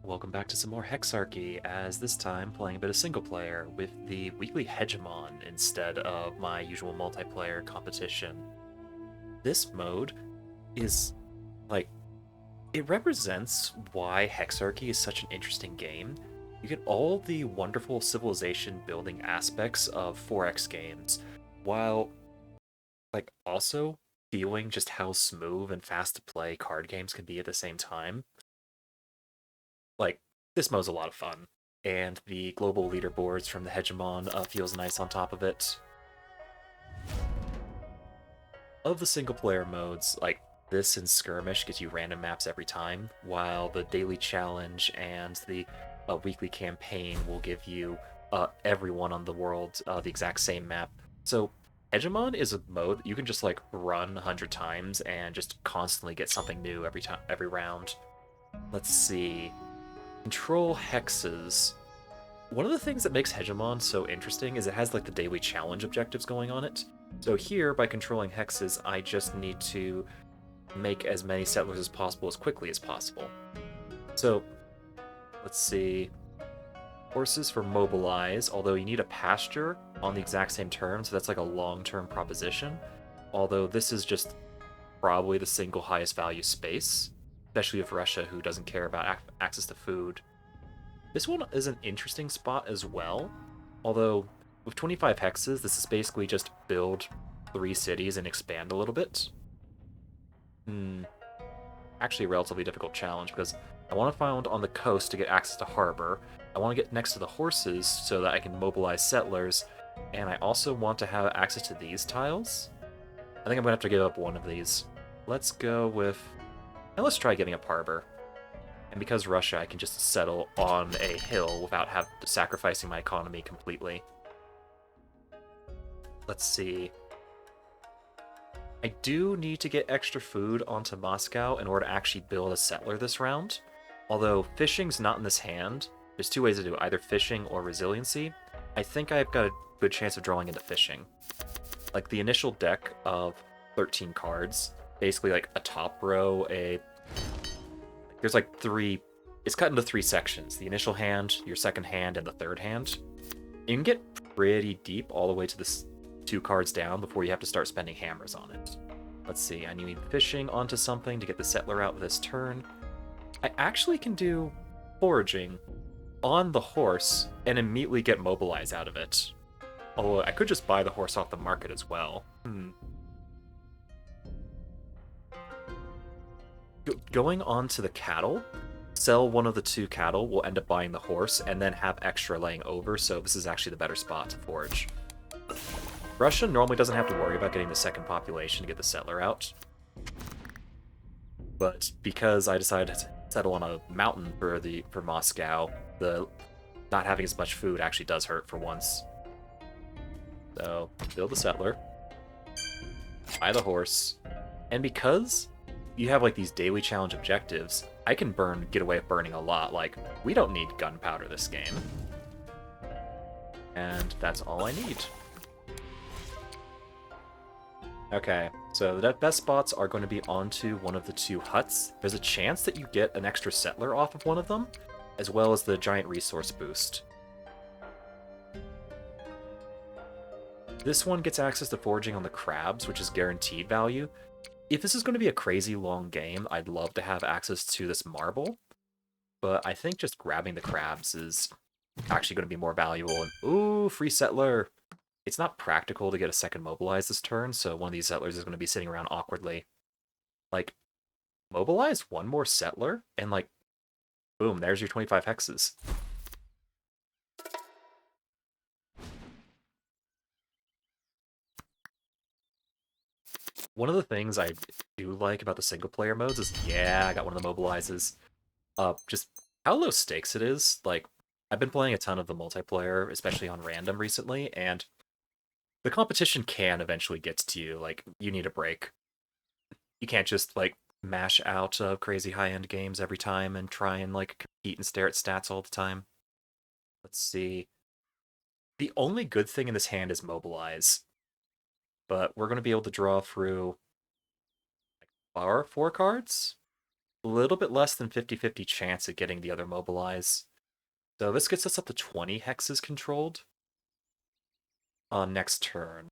Welcome back to some more Hexarchy, as this time playing a bit of single player with the weekly Hegemon instead of my usual multiplayer competition. This mode is, like, it represents why Hexarchy is such an interesting game. You get all the wonderful civilization building aspects of 4X games, while, also feeling just how smooth and fast to play card games can be at the same time. Like, this mode's a lot of fun, and the global leaderboards from the Hegemon feels nice on top of it. Of the single player modes, this and Skirmish get you random maps every time, while the daily challenge and the weekly campaign will give you everyone on the world the exact same map. So Hegemon is a mode that you can just run 100 times and just constantly get something new every round. Let's see. Control hexes. One of the things that makes Hegemon so interesting is it has the daily challenge objectives going on it. So here, by controlling hexes, I just need to make as many settlers as possible as quickly as possible. So, let's see. Horses for mobilize, although you need a pasture on the exact same term, so that's a long-term proposition. Although this is just probably the single highest value space, especially with Russia, who doesn't care about access to food. This one is an interesting spot as well, although with 25 hexes, this is basically just build 3 cities and expand a little bit. Actually a relatively difficult challenge because I want to find on the coast to get access to harbor, I want to get next to the horses so that I can mobilize settlers, and I also want to have access to these tiles. I think I'm going to have to give up one of these. Let's go with... Now let's try giving up harbor. And because Russia, I can just settle on a hill without sacrificing my economy completely. Let's see. I do need to get extra food onto Moscow in order to actually build a settler this round. Although fishing's not in this hand, there's 2 ways to do it, either fishing or resiliency. I think I've got a good chance of drawing into fishing. The initial deck of 13 cards, basically a top row, there's 3... It's cut into 3 sections. The initial hand, your second hand, and the third hand. You can get pretty deep all the way to the 2 cards down before you have to start spending hammers on it. Let's see, I need fishing onto something to get the settler out this turn. I actually can do foraging on the horse and immediately get mobilized out of it. Although I could just buy the horse off the market as well. Going on to the cattle, sell one of the 2 cattle, we'll end up buying the horse, and then have extra laying over, so this is actually the better spot to forage. Russia normally doesn't have to worry about getting the second population to get the settler out. But because I decided to settle on a mountain for Moscow, the not having as much food actually does hurt for once. So, build the settler, buy the horse, and because you have these daily challenge objectives, I can get away with burning a lot. We don't need gunpowder this game. And that's all I need. Okay, so the best spots are going to be onto one of the 2 huts. There's a chance that you get an extra settler off of one of them, as well as the giant resource boost. This one gets access to foraging on the crabs, which is guaranteed value. If this is going to be a crazy long game, I'd love to have access to this marble, but I think just grabbing the crabs is actually going to be more valuable. And ooh, free settler! It's not practical to get a second mobilize this turn, so one of these settlers is going to be sitting around awkwardly. Mobilize one more settler, and boom, there's your 25 hexes. One of the things I do like about the single player modes is, yeah, I got one of the mobilizes. Just how low stakes it is. I've been playing a ton of the multiplayer, especially on random recently, and the competition can eventually get to you. You need a break. You can't just, mash out crazy high-end games every time and try and, compete and stare at stats all the time. Let's see. The only good thing in this hand is mobilize. But we're going to be able to draw through 4 cards? a little bit less than 50-50 chance of getting the other mobilize. So this gets us up to 20 hexes controlled. Next turn.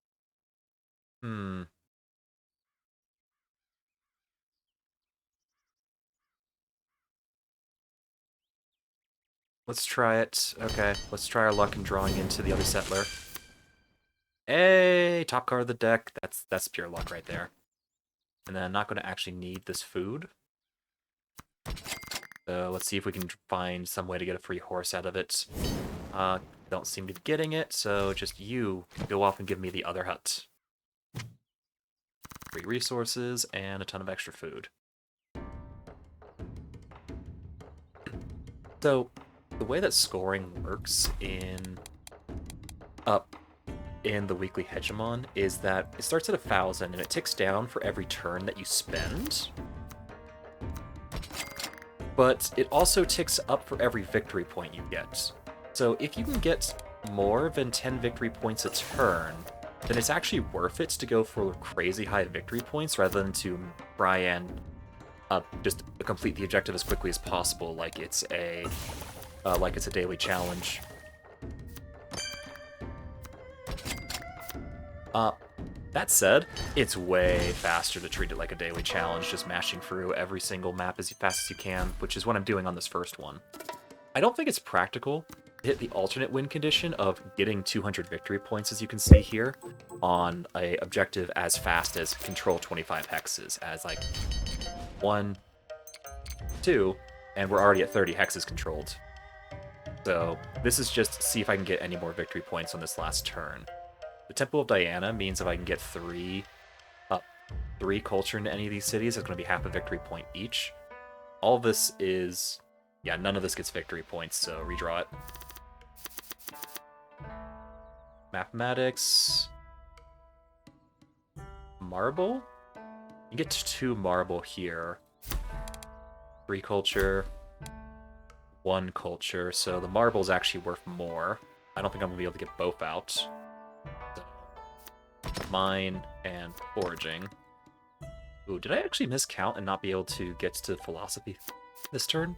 Let's try it. Okay, let's try our luck in drawing into the other settler. Hey, top card of the deck. That's pure luck right there. And then I'm not going to actually need this food. So let's see if we can find some way to get a free horse out of it. Don't seem to be getting it, so just you go off and give me the other hut. Free resources and a ton of extra food. So the way that scoring works in the weekly Hegemon is that it starts at 1,000 and it ticks down for every turn that you spend. But it also ticks up for every victory point you get. So if you can get more than 10 victory points a turn, then it's actually worth it to go for crazy high victory points rather than to try and just complete the objective as quickly as possible, like it's a daily challenge. That said, it's way faster to treat it like a daily challenge, just mashing through every single map as fast as you can, which is what I'm doing on this first one. I don't think it's practical to hit the alternate win condition of getting 200 victory points, as you can see here, on a objective as fast as control 25 hexes, as like 1, 2, and we're already at 30 hexes controlled. So this is just see if I can get any more victory points on this last turn. The Temple of Diana means if I can get 3 culture into any of these cities, it's going to be half a victory point each. All of this is... yeah, none of this gets victory points, so redraw it. Mathematics... marble? You get 2 marble here. 3 culture, 1 culture, so the marble's actually worth more. I don't think I'm going to be able to get both out. So, mine and foraging. Ooh, did I actually miscount and not be able to get to philosophy this turn?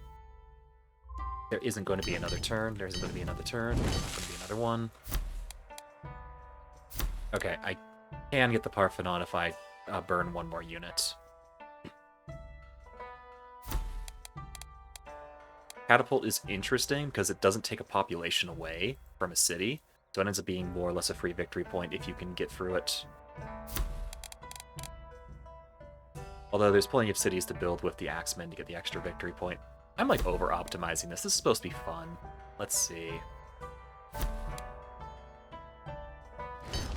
There isn't going to be another turn. There isn't going to be another turn. There's going to be another one. Okay, I can get the Parthenon if I burn 1 more unit. Catapult is interesting because it doesn't take a population away from a city, so it ends up being more or less a free victory point if you can get through it. Although there's plenty of cities to build with the Axemen to get the extra victory point. I'm like over-optimizing this. This is supposed to be fun. Let's see.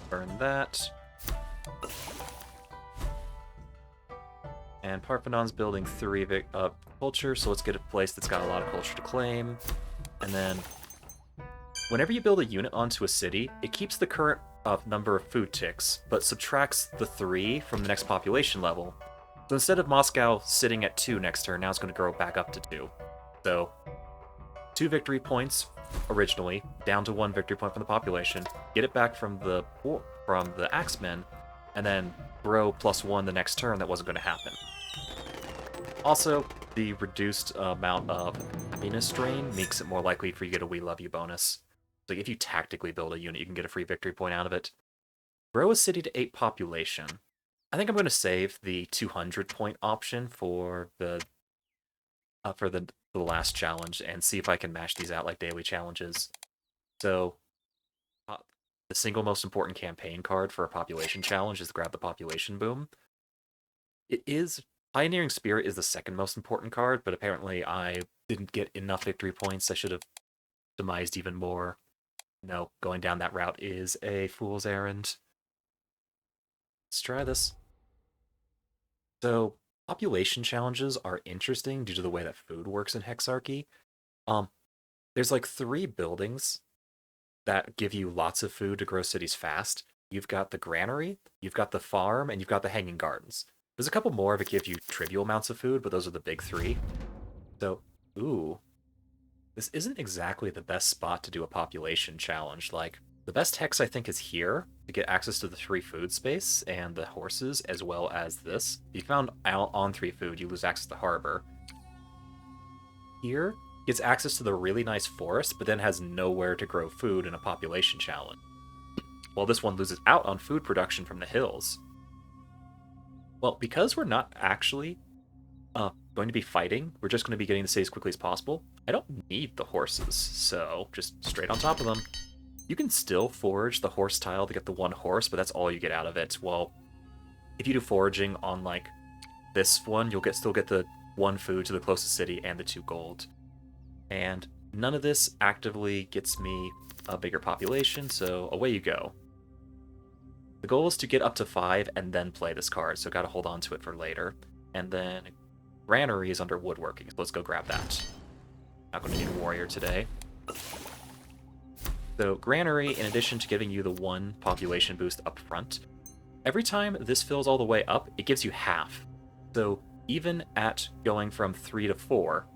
Burn that. And Parthenon's building 3 culture, so let's get a place that's got a lot of culture to claim. And then, whenever you build a unit onto a city, it keeps the current number of food ticks, but subtracts the 3 from the next population level. So instead of Moscow sitting at 2 next turn, now it's going to grow back up to 2. So, 2 victory points originally, down to 1 victory point from the population, get it back from the Axemen, and then grow +1 the next turn. That wasn't going to happen. Also, the reduced amount of happiness drain makes it more likely for you to get a We Love You bonus. So if you tactically build a unit, you can get a free victory point out of it. Grow a city to 8 population. I think I'm going to save the 200 point option for the last challenge and see if I can mash these out like daily challenges. So, the single most important campaign card for a population challenge is Grab the Population Boom. Pioneering Spirit is the second most important card, but apparently I didn't get enough victory points. I should have demised even more. No, going down that route is a fool's errand. Let's try this. So, population challenges are interesting due to the way that food works in Hexarchy. There's like 3 buildings that give you lots of food to grow cities fast. You've got the granary, you've got the farm, and you've got the hanging gardens. There's a couple more that give you trivial amounts of food, but those are the big 3. So, ooh. This isn't exactly the best spot to do a population challenge. Like, the best hex I think is here to get access to the 3 food space and the horses, as well as this. If you found out on 3 food, you lose access to harbor. here gets access to the really nice forest, but then has nowhere to grow food in a population challenge. While this one loses out on food production from the hills. Well, because we're not actually going to be fighting, we're just going to be getting the city as quickly as possible. I don't need the horses, so just straight on top of them. You can still forage the horse tile to get the one horse, but that's all you get out of it. Well, if you do foraging on, like, this one, you'll still get the 1 food to the closest city and the 2 gold. And none of this actively gets me a bigger population, so away you go. The goal is to get up to 5 and then play this card, so gotta hold on to it for later. And then Granary is under woodworking, so let's go grab that. Not going to need a warrior today. So Granary, in addition to giving you the 1 population boost up front, every time this fills all the way up, it gives you half. So even at going from 3 to 4,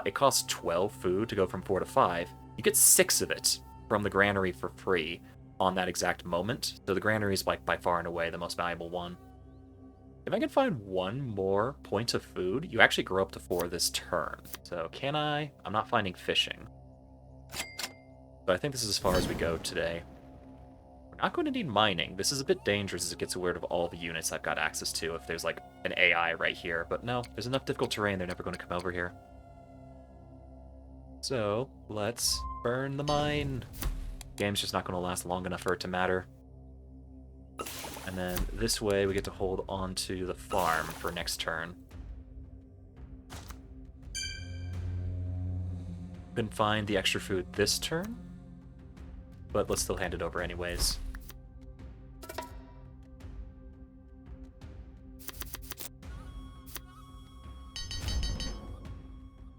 it costs 12 food to go from 4 to 5. You get 6 of it from the Granary for free on that exact moment. So the Granary is, like, by far and away the most valuable one. If I can find 1 more point of food, you actually grow up to 4 this turn. So can I? I'm not finding fishing. But I think this is as far as we go today. We're not going to need mining. This is a bit dangerous as it gets rid of all the units I've got access to if there's, like, an AI right here. But no, there's enough difficult terrain, they're never going to come over here. So, let's burn the mine. Game's just not going to last long enough for it to matter. And then this way we get to hold on to the farm for next turn. Couldn't find the extra food this turn, but let's still hand it over anyways.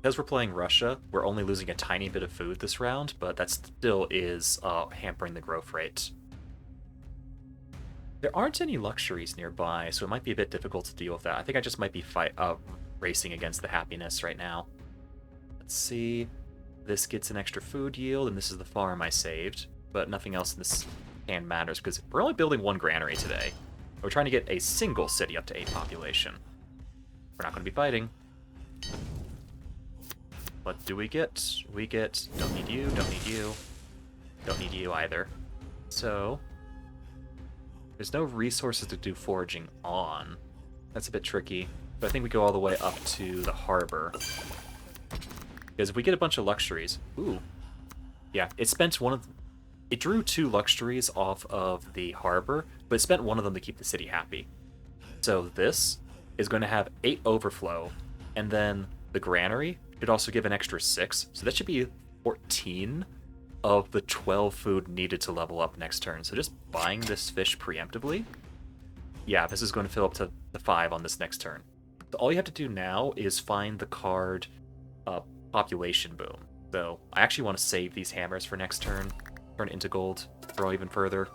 Because we're playing Russia, we're only losing a tiny bit of food this round, but that still is hampering the growth rate. There aren't any luxuries nearby, so it might be a bit difficult to deal with that. I think I just might be racing against the happiness right now. Let's see. This gets an extra food yield, and this is the farm I saved, but nothing else in this hand matters because we're only building 1 granary today. We're trying to get a single city up to 8 population. We're not going to be fighting. What do we get? We get, don't need you, don't need you, don't need you either. So, there's no resources to do foraging on. That's a bit tricky, but I think we go all the way up to the harbor. Because if we get a bunch of luxuries, ooh, yeah, it spent it drew 2 luxuries off of the harbor, but it spent 1 of them to keep the city happy. So this is going to have 8 overflow, and then the granary should also give an extra 6, so that should be 14 of the 12 food needed to level up next turn. So just buying this fish preemptively, yeah, this is going to fill up to the 5 on this next turn. So all you have to do now is find the card Population Boom. So I actually want to save these hammers for next turn, turn it into gold, grow even further.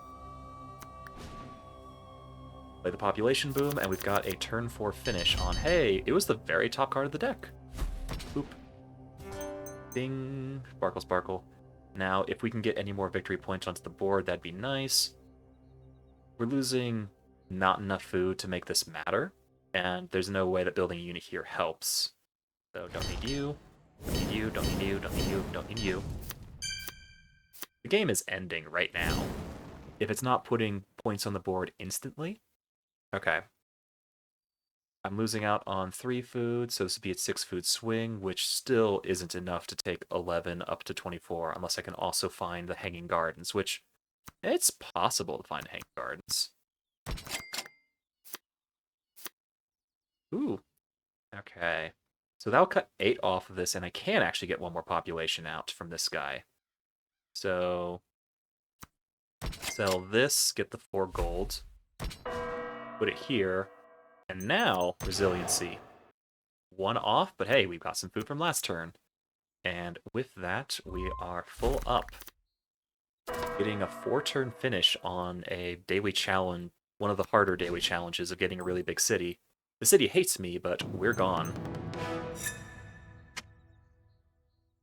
Play the Population Boom, and we've got a turn 4 finish on, hey, it was the very top card of the deck. Boop. Ding. Sparkle, sparkle. Now, if we can get any more victory points onto the board, that'd be nice. We're losing not enough food to make this matter, and there's no way that building a unit here helps. So, don't need you, don't need you, don't need you, don't need you, don't need you. The game is ending right now. If it's not putting points on the board instantly, okay. I'm losing out on 3 food, so this would be a 6 food swing, which still isn't enough to take 11 up to 24, unless I can also find the Hanging Gardens, which it's possible to find Hanging Gardens. Ooh, okay. So that'll cut 8 off of this, and I can actually get 1 more population out from this guy. So, sell this, get the 4 gold, put it here, and now, resiliency. 1 off, but hey, we've got some food from last turn. And with that, we are full up. Getting a 4-turn finish on a daily challenge, one of the harder daily challenges of getting a really big city. The city hates me, but we're gone.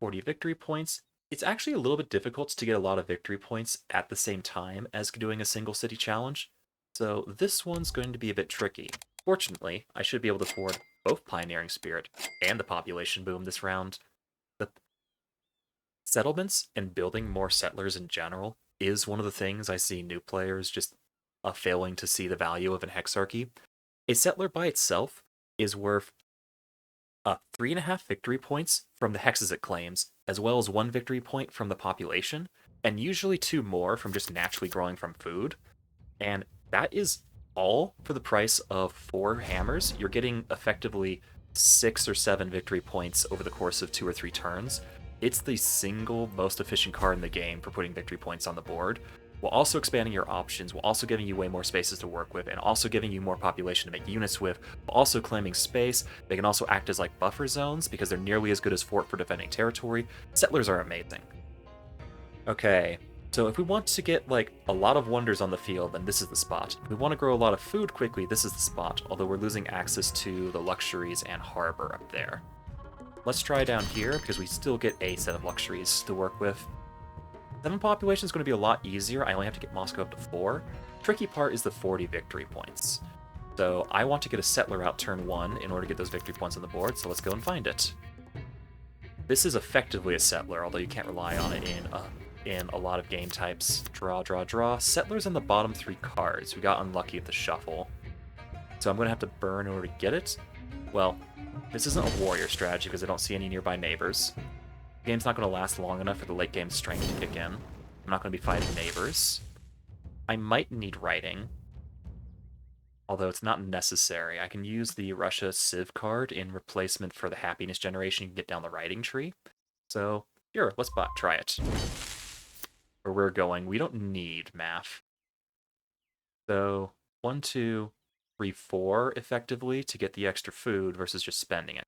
40 victory points. It's actually a little bit difficult to get a lot of victory points at the same time as doing a single city challenge. So this one's going to be a bit tricky. Fortunately, I should be able to afford both Pioneering Spirit and the Population Boom this round. Settlements and building more settlers in general is one of the things I see new players just failing to see the value of in Hexarchy. A settler by itself is worth 3.5 victory points from the hexes it claims, as well as 1 victory point from the population, and usually 2 more from just naturally growing from food. And that is all for the price of 4 hammers. You're getting effectively 6 or 7 victory points over the course of 2 or 3 turns. It's the single most efficient card in the game for putting victory points on the board, while also expanding your options, while also giving you way more spaces to work with, and also giving you more population to make units with, while also claiming space. They can also act as like buffer zones because they're nearly as good as fort for defending territory. Settlers are amazing. Okay, so if we want to get like a lot of wonders on the field, then this is the spot. If we want to grow a lot of food quickly, this is the spot, although we're losing access to the luxuries and harbor up there. Let's try down here because we still get a set of luxuries to work with. 7 population is going to be a lot easier. I only have to get Moscow up to 4. Tricky part is the 40 victory points. So I want to get a settler out turn 1 in order to get those victory points on the board, so let's go and find it. This is effectively a settler, although you can't rely on it in a lot of game types. Draw, draw, draw. Settlers on the bottom 3 cards. We got unlucky at the shuffle. So I'm going to have to burn in order to get it. Well, this isn't a warrior strategy because I don't see any nearby neighbors. The game's not going to last long enough for the late game strength to kick in. I'm not going to be fighting neighbors. I might need writing, although it's not necessary. I can use the Russia Civ card in replacement for the happiness generation you can get down the writing tree. So, sure, let's try it. Where we're going, we don't need math. So, 1, 2, 3, 4 effectively to get the extra food versus just spending it.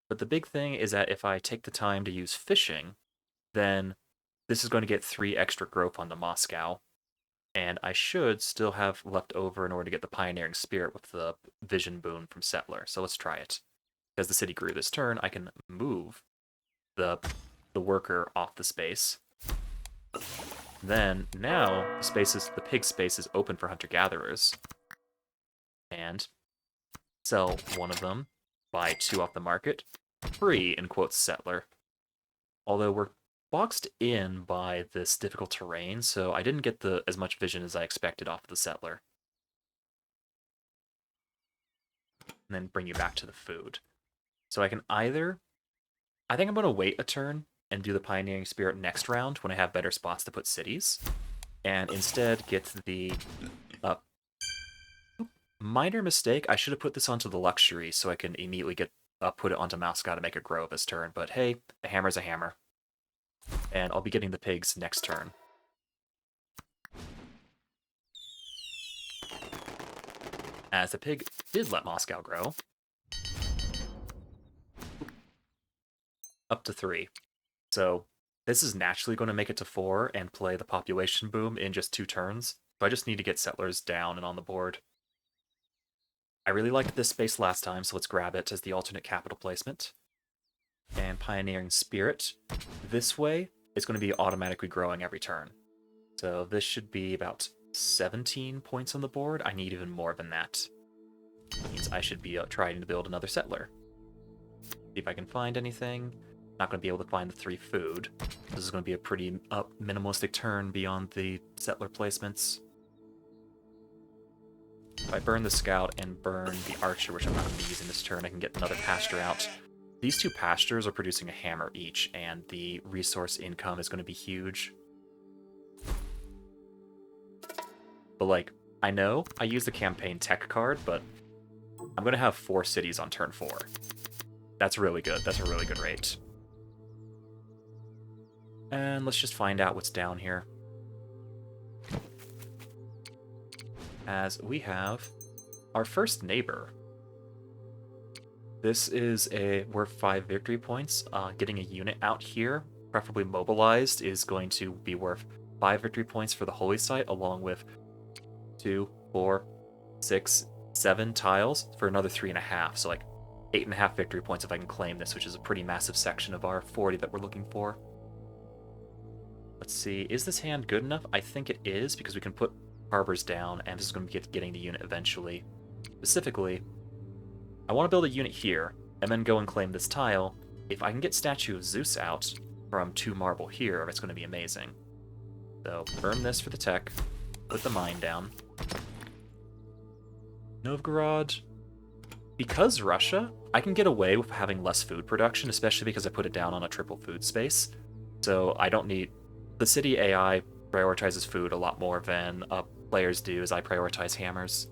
But the big thing is that if I take the time to use fishing, then this is going to get 3 extra growth onto Moscow. And I should still have left over in order to get the Pioneering Spirit with the Vision Boon from Settler. So let's try it. Because the city grew this turn, I can move the worker off the space. Then, now, the pig space is open for hunter-gatherers. And sell one of them, buy 2 off the market, free, in quotes, settler. Although we're boxed in by this difficult terrain, so I didn't get as much vision as I expected off of the settler. And then bring you back to the food. So I can either... I think I'm going to wait a turn and do the Pioneering Spirit next round when I have better spots to put cities, and instead get the... minor mistake, I should have put this onto the luxury so I can immediately put it onto Moscow to make it grow this turn, but hey, a hammer's a hammer. And I'll be getting the pigs next turn. As the pig did let Moscow grow. Up to 3. So this is naturally going to make it to 4 and play the population boom in just 2 turns. So I just need to get settlers down and on the board. I really liked this space last time, so let's grab it as the alternate capital placement. And Pioneering Spirit. This way, it's going to be automatically growing every turn. So this should be about 17 points on the board. I need even more than that. Means I should be trying to build another settler. See if I can find anything. Not going to be able to find the 3 food. This is going to be a pretty minimalistic turn beyond the settler placements. If I burn the scout and burn the archer, which I'm not going to be using this turn, I can get another pasture out. These 2 pastures are producing a hammer each, and the resource income is going to be huge. But, like, I know I use the campaign tech card, but I'm going to have 4 cities on turn 4. That's really good. That's a really good rate. And let's just find out what's down here. As we have our first neighbor. This is worth 5 victory points. Getting a unit out here, preferably mobilized, is going to be worth 5 victory points for the holy site, along with 2, 4, 6, 7 tiles for another 3.5. So like 8.5 victory points if I can claim this, which is a pretty massive section of our 40 that we're looking for. Let's see, is this hand good enough? I think it is, because we can put harbors down, and this is going to be getting the unit eventually. Specifically, I want to build a unit here, and then go and claim this tile. If I can get Statue of Zeus out, from 2 marble here, it's going to be amazing. So burn this for the tech, put the mine down. Novgorod. Because Russia, I can get away with having less food production, especially because I put it down on a triple food space. So I don't need... The city AI prioritizes food a lot more than players do, as I prioritize hammers.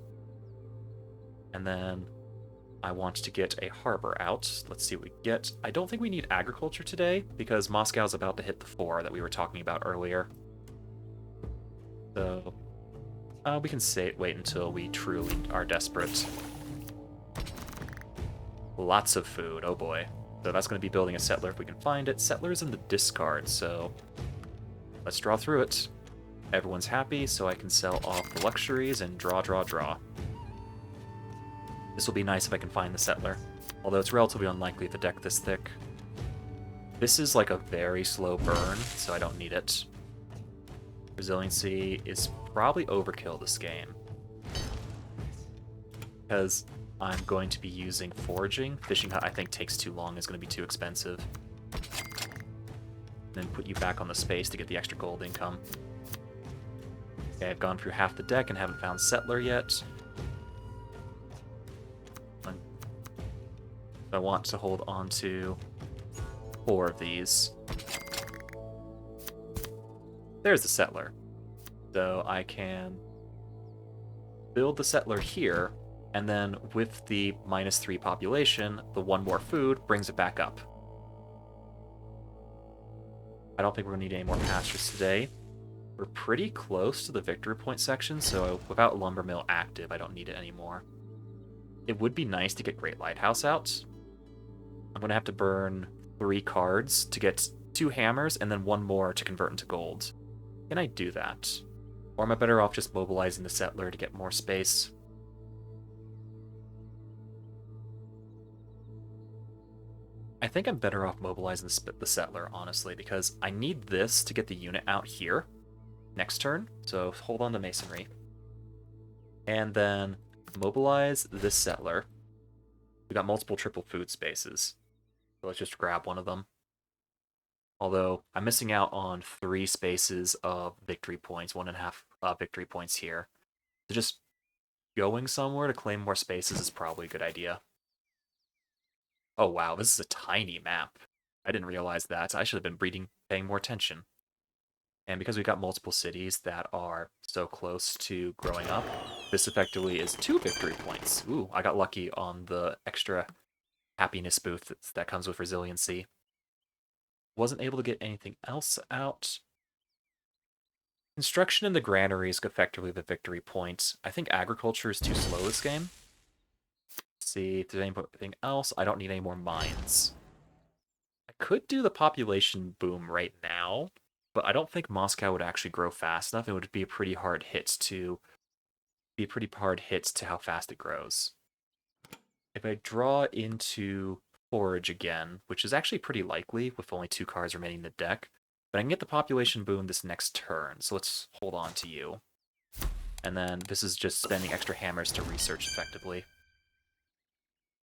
And then I want to get a harbor out. Let's see what we get. I don't think we need agriculture today, because Moscow's about to hit the 4 that we were talking about earlier. So we can wait until we truly are desperate. Lots of food, oh boy. So that's going to be building a settler if we can find it. Settler's in the discard, so let's draw through it. Everyone's happy, so I can sell off the luxuries and draw. This will be nice if I can find the settler, although it's relatively unlikely with a deck this thick. This is like a very slow burn, so I don't need it. Resiliency is probably overkill this game, because I'm going to be using foraging. Fishing hut I think takes too long, is going to be too expensive. Then put you back on the space to get the extra gold income. Okay, I've gone through half the deck and haven't found settler yet. I want to hold on to 4 of these. There's the settler. So I can build the settler here, and then with the -3 population, the 1 more food brings it back up. I don't think we're going to need any more pastures today. We're pretty close to the victory point section, so without lumber mill active, I don't need it anymore. It would be nice to get Great Lighthouse out. I'm going to have to burn 3 cards to get 2 hammers, and then 1 more to convert into gold. Can I do that? Or am I better off just mobilizing the settler to get more space? I think I'm better off mobilizing the settler, honestly, because I need this to get the unit out here next turn, so hold on to masonry. And then mobilize this settler. We got multiple triple food spaces, so let's just grab one of them. Although I'm missing out on 3 spaces of victory points, 1.5 victory points here. So just going somewhere to claim more spaces is probably a good idea. Oh wow, this is a tiny map. I didn't realize that. I should have been paying more attention. And because we got multiple cities that are so close to growing up, this effectively is 2 victory points. Ooh, I got lucky on the extra happiness boost that comes with resiliency. Wasn't able to get anything else out. Construction in the granary is effectively the victory point. I think agriculture is too slow this game. Let's see if there's anything else. I don't need any more mines. I could do the population boom right now, but I don't think Moscow would actually grow fast enough. It would be a pretty hard hit to how fast it grows. If I draw into forage again, which is actually pretty likely with only 2 cards remaining in the deck, but I can get the population boom this next turn, so let's hold on to you. And then this is just spending extra hammers to research effectively,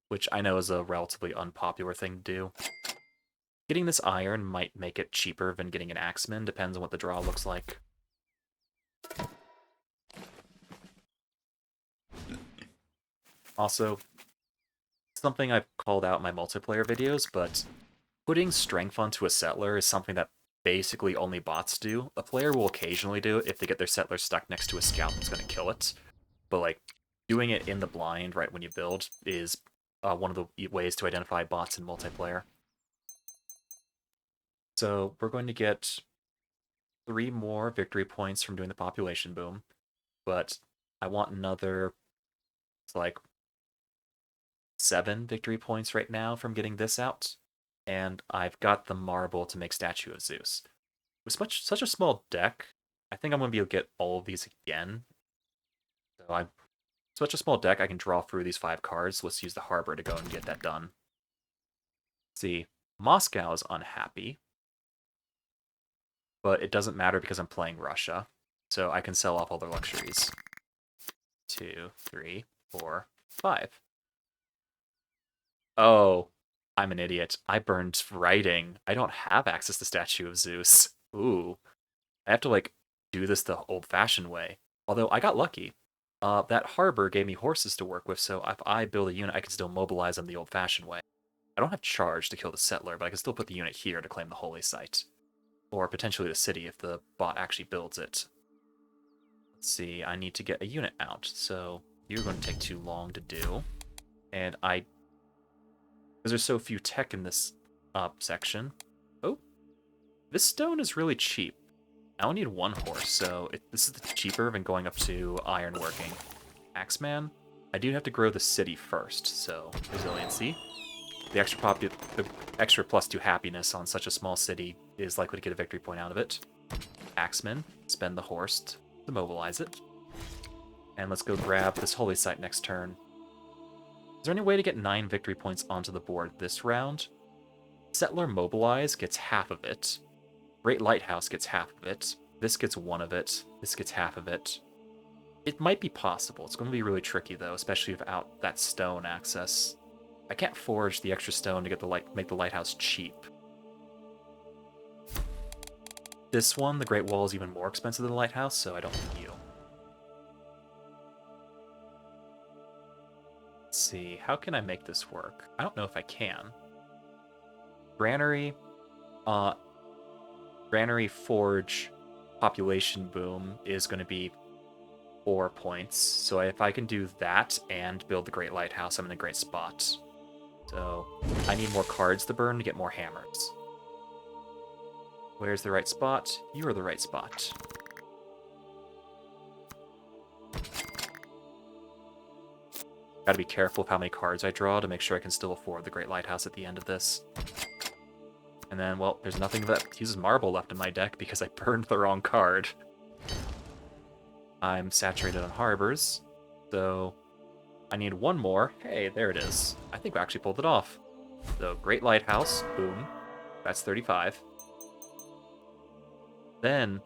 which I know is a relatively unpopular thing to do. Getting this iron might make it cheaper than getting an axeman, depends on what the draw looks like. Also, something I've called out in my multiplayer videos, but putting strength onto a settler is something that basically only bots do. A player will occasionally do it if they get their settler stuck next to a scout that's going to kill it. But like doing it in the blind right when you build is one of the ways to identify bots in multiplayer. So we're going to get 3 more victory points from doing the population boom, but I want another, it's like 7 victory points right now from getting this out, and I've got the marble to make Statue of Zeus. With such a small deck, I think I'm going to be able to get all of these again. So I'm such a small deck, I can draw through these 5 cards. Let's use the harbor to go and get that done. See, Moscow is unhappy, but it doesn't matter because I'm playing Russia, so I can sell off all their luxuries. 2, 3, 4, 5. Oh, I'm an idiot. I burned writing. I don't have access to Statue of Zeus. Ooh. I have to, like, do this the old-fashioned way. Although, I got lucky. That harbor gave me horses to work with, so if I build a unit, I can still mobilize them the old-fashioned way. I don't have charge to kill the settler, but I can still put the unit here to claim the holy site. Or potentially the city if the bot actually builds it. Let's see, I need to get a unit out, so you're going to take too long to do. And because there's so few tech in this section. Oh, this stone is really cheap. I only need one horse, so this is cheaper than going up to ironworking. Axeman, I do have to grow the city first, so resiliency. The extra +2 happiness on such a small city is likely to get a victory point out of it. Axeman, spend the horse to mobilize it. And let's go grab this holy site next turn. Is there any way to get 9 victory points onto the board this round? Settler Mobilize gets half of it. Great Lighthouse gets half of it. This gets 1 of it. This gets half of it. It might be possible. It's going to be really tricky, though, especially without that stone access. I can't forge the extra stone to get make the lighthouse cheap. This one, the Great Wall, is even more expensive than the lighthouse, so I don't need you. Let's see, how can I make this work? I don't know if I can. Granary Forge population boom is going to be 4 points. So if I can do that and build the Great Lighthouse, I'm in a great spot. So I need more cards to burn to get more hammers. Where's the right spot? You are the right spot. Gotta be careful of how many cards I draw to make sure I can still afford the Great Lighthouse at the end of this. And then, well, there's nothing that uses marble left in my deck because I burned the wrong card. I'm saturated on harbors, so I need 1 more. Hey, there it is. I think we actually pulled it off. So, Great Lighthouse, boom. That's 35. Then,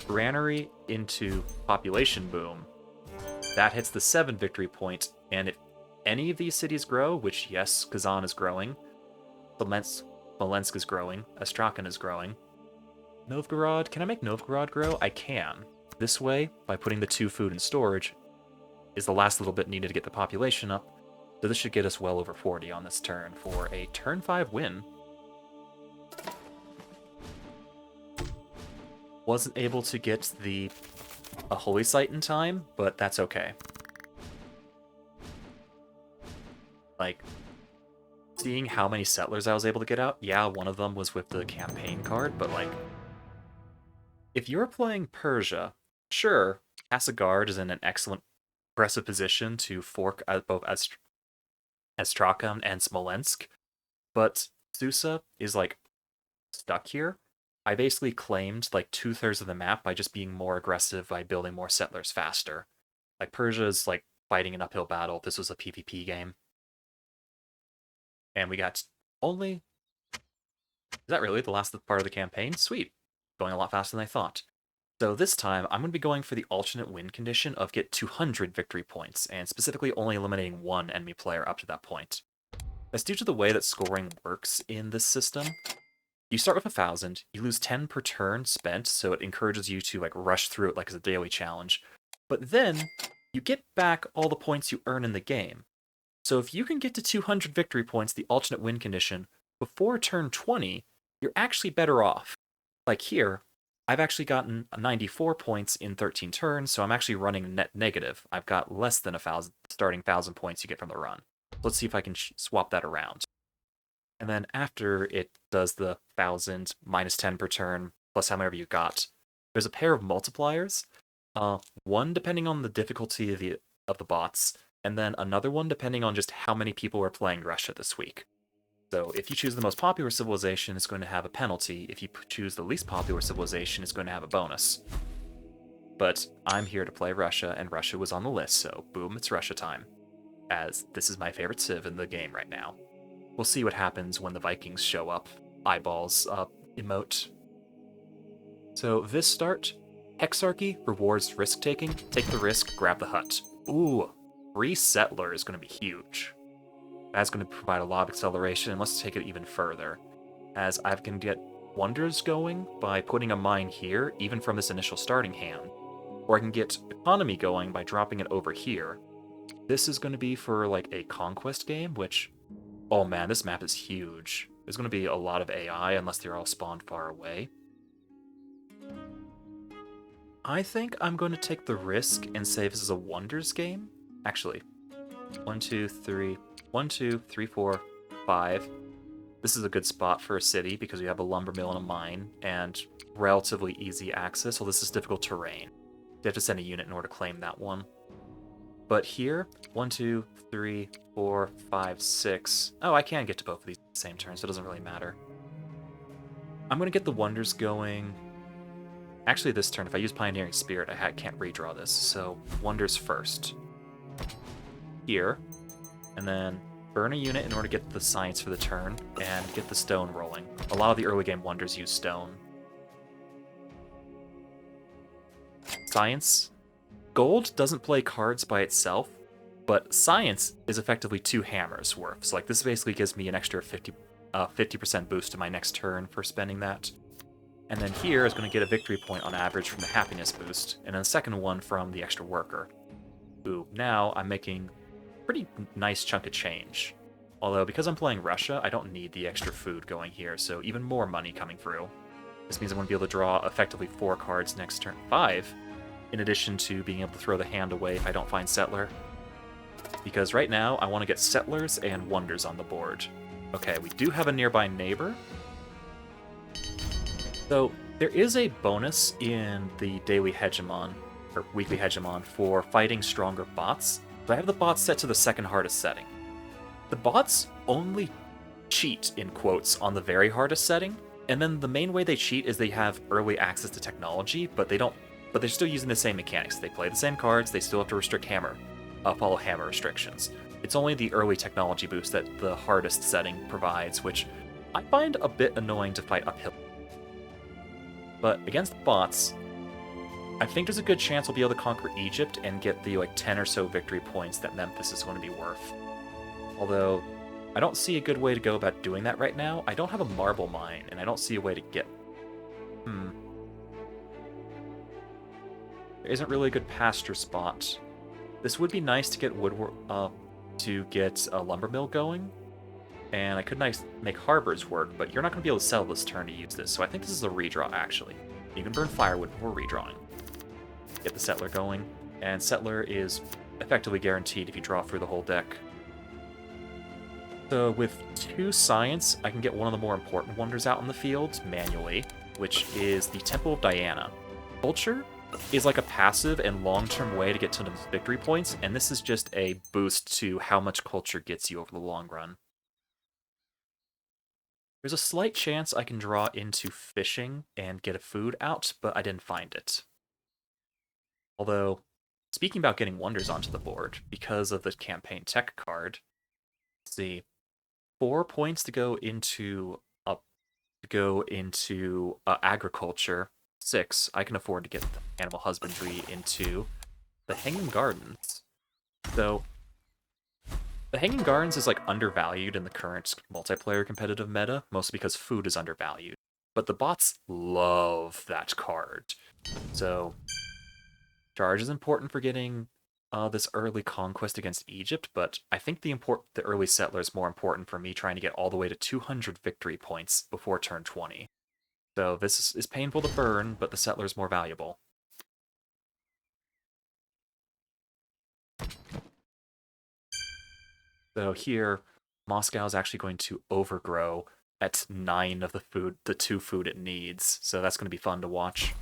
Granary into Population Boom. That hits the 7 victory point, and if any of these cities grow, which, yes, Kazan is growing, Smolensk is growing, Astrakhan is growing. Novgorod, can I make Novgorod grow? I can. This way, by putting the 2 food in storage, is the last little bit needed to get the population up, so this should get us well over 40 on this turn for a turn 5 win. Wasn't able to get a holy site in time, but that's okay. Like, seeing how many settlers I was able to get out, yeah, one of them was with the campaign card, but like, if you're playing Persia, sure, Kasagard is in an excellent aggressive position to fork at both Astrakhan and Smolensk, but Susa is like stuck here. I basically claimed like 2/3 of the map by just being more aggressive by building more settlers faster. Like Persia is like fighting an uphill battle. This was a PvP game. And we got only... Is that really the last part of the campaign? Sweet. Going a lot faster than I thought. So this time, I'm going to be going for the alternate win condition of get 200 victory points, and specifically only eliminating 1 enemy player up to that point. That's due to the way that scoring works in this system. You start with 1,000, you lose 10 per turn spent, so it encourages you to like rush through it like as a daily challenge. But then, you get back all the points you earn in the game. So if you can get to 200 victory points, the alternate win condition, before turn 20, you're actually better off. Like here, I've actually gotten 94 points in 13 turns, so I'm actually running net negative. I've got less than 1,000 starting 1,000 points you get from the run. Let's see if I can swap that around. And then after it does the 1,000 minus 10 per turn, plus however you got, there's a pair of multipliers. One depending on the difficulty of the bots, and then another one depending on just how many people are playing Russia this week. So if you choose the most popular civilization, it's going to have a penalty. If you choose the least popular civilization, it's going to have a bonus. But I'm here to play Russia, and Russia was on the list, so boom, it's Russia time. As this is my favorite civ in the game right now. We'll see what happens when the Vikings show up. Eyeballs emote. So this start, Hexarchy rewards risk-taking. Take the risk, grab the hut. Ooh, 3 settler is going to be huge. That's going to provide a lot of acceleration, and let's take it even further, as I can get wonders going by putting a mine here, even from this initial starting hand, or I can get economy going by dropping it over here. This is going to be for like a conquest game, which, oh man, this map is huge. There's going to be a lot of AI unless they're all spawned far away. I think I'm going to take the risk and say this is a wonders game. Actually, 1, 2, 3, 1, 2, 3, 4, 5. This is a good spot for a city because we have a lumber mill and a mine and relatively easy access. Well, this is difficult terrain. You have to send a unit in order to claim that one. But here, 1, 2, 3, 4, 5, 6. Oh, I can get to both of these at the same turn, so it doesn't really matter. I'm going to get the wonders going. Actually, this turn, if I use Pioneering Spirit, I can't redraw this, so wonders first. Here, and then burn a unit in order to get the science for the turn, and get the stone rolling. A lot of the early game wonders use stone. Science. Gold doesn't play cards by itself, but science is effectively 2 hammers worth. So like this basically gives me an extra 50% boost to my next turn for spending that. And then here is going to get a victory point on average from the happiness boost, and then a second one from the extra worker. Ooh, now I'm making a pretty nice chunk of change. Although, because I'm playing Russia, I don't need the extra food going here, so even more money coming through. This means I'm going to be able to draw effectively 4 cards next turn. 5, in addition to being able to throw the hand away if I don't find Settler. Because right now, I want to get Settlers and Wonders on the board. Okay, we do have a nearby neighbor. So, there is a bonus in the daily Hegemon, or weekly Hegemon, for fighting stronger bots. So I have the bots set to the second hardest setting. The bots only cheat, in quotes, on the very hardest setting, and then the main way they cheat is they have early access to technology, but they're still using the same mechanics. They play the same cards, they still have to follow hammer restrictions. It's only the early technology boost that the hardest setting provides, which I find a bit annoying to fight uphill. But against bots, I think there's a good chance we'll be able to conquer Egypt and get the 10 or so victory points that Memphis is going to be worth. Although, I don't see a good way to go about doing that right now. I don't have a marble mine, and I don't see a way to get... There isn't really a good pasture spot. This would be nice to get a lumber mill going, and I could make harbors work, but you're not going to be able to sell this turn to use this, so I think this is a redraw, actually. You can burn firewood before redrawing. Get the Settler going, and Settler is effectively guaranteed if you draw through the whole deck. So with 2 science, I can get one of the more important wonders out in the field manually, which is the Temple of Diana. Culture is like a passive and long-term way to get to the victory points, and this is just a boost to how much culture gets you over the long run. There's a slight chance I can draw into fishing and get a food out, but I didn't find it. Although, speaking about getting wonders onto the board, because of the campaign tech card, let's see, 4 points to go into agriculture. 6, I can afford to get the animal husbandry into the Hanging Gardens. So, the Hanging Gardens is undervalued in the current multiplayer competitive meta, mostly because food is undervalued. But the bots love that card. So, charge is important for getting this early conquest against Egypt, but I think the early settler is more important for me trying to get all the way to 200 victory points before turn 20. So this is painful to burn, but the settler is more valuable. So here, Moscow is actually going to overgrow at 9 of the 2 food it needs, so that's going to be fun to watch.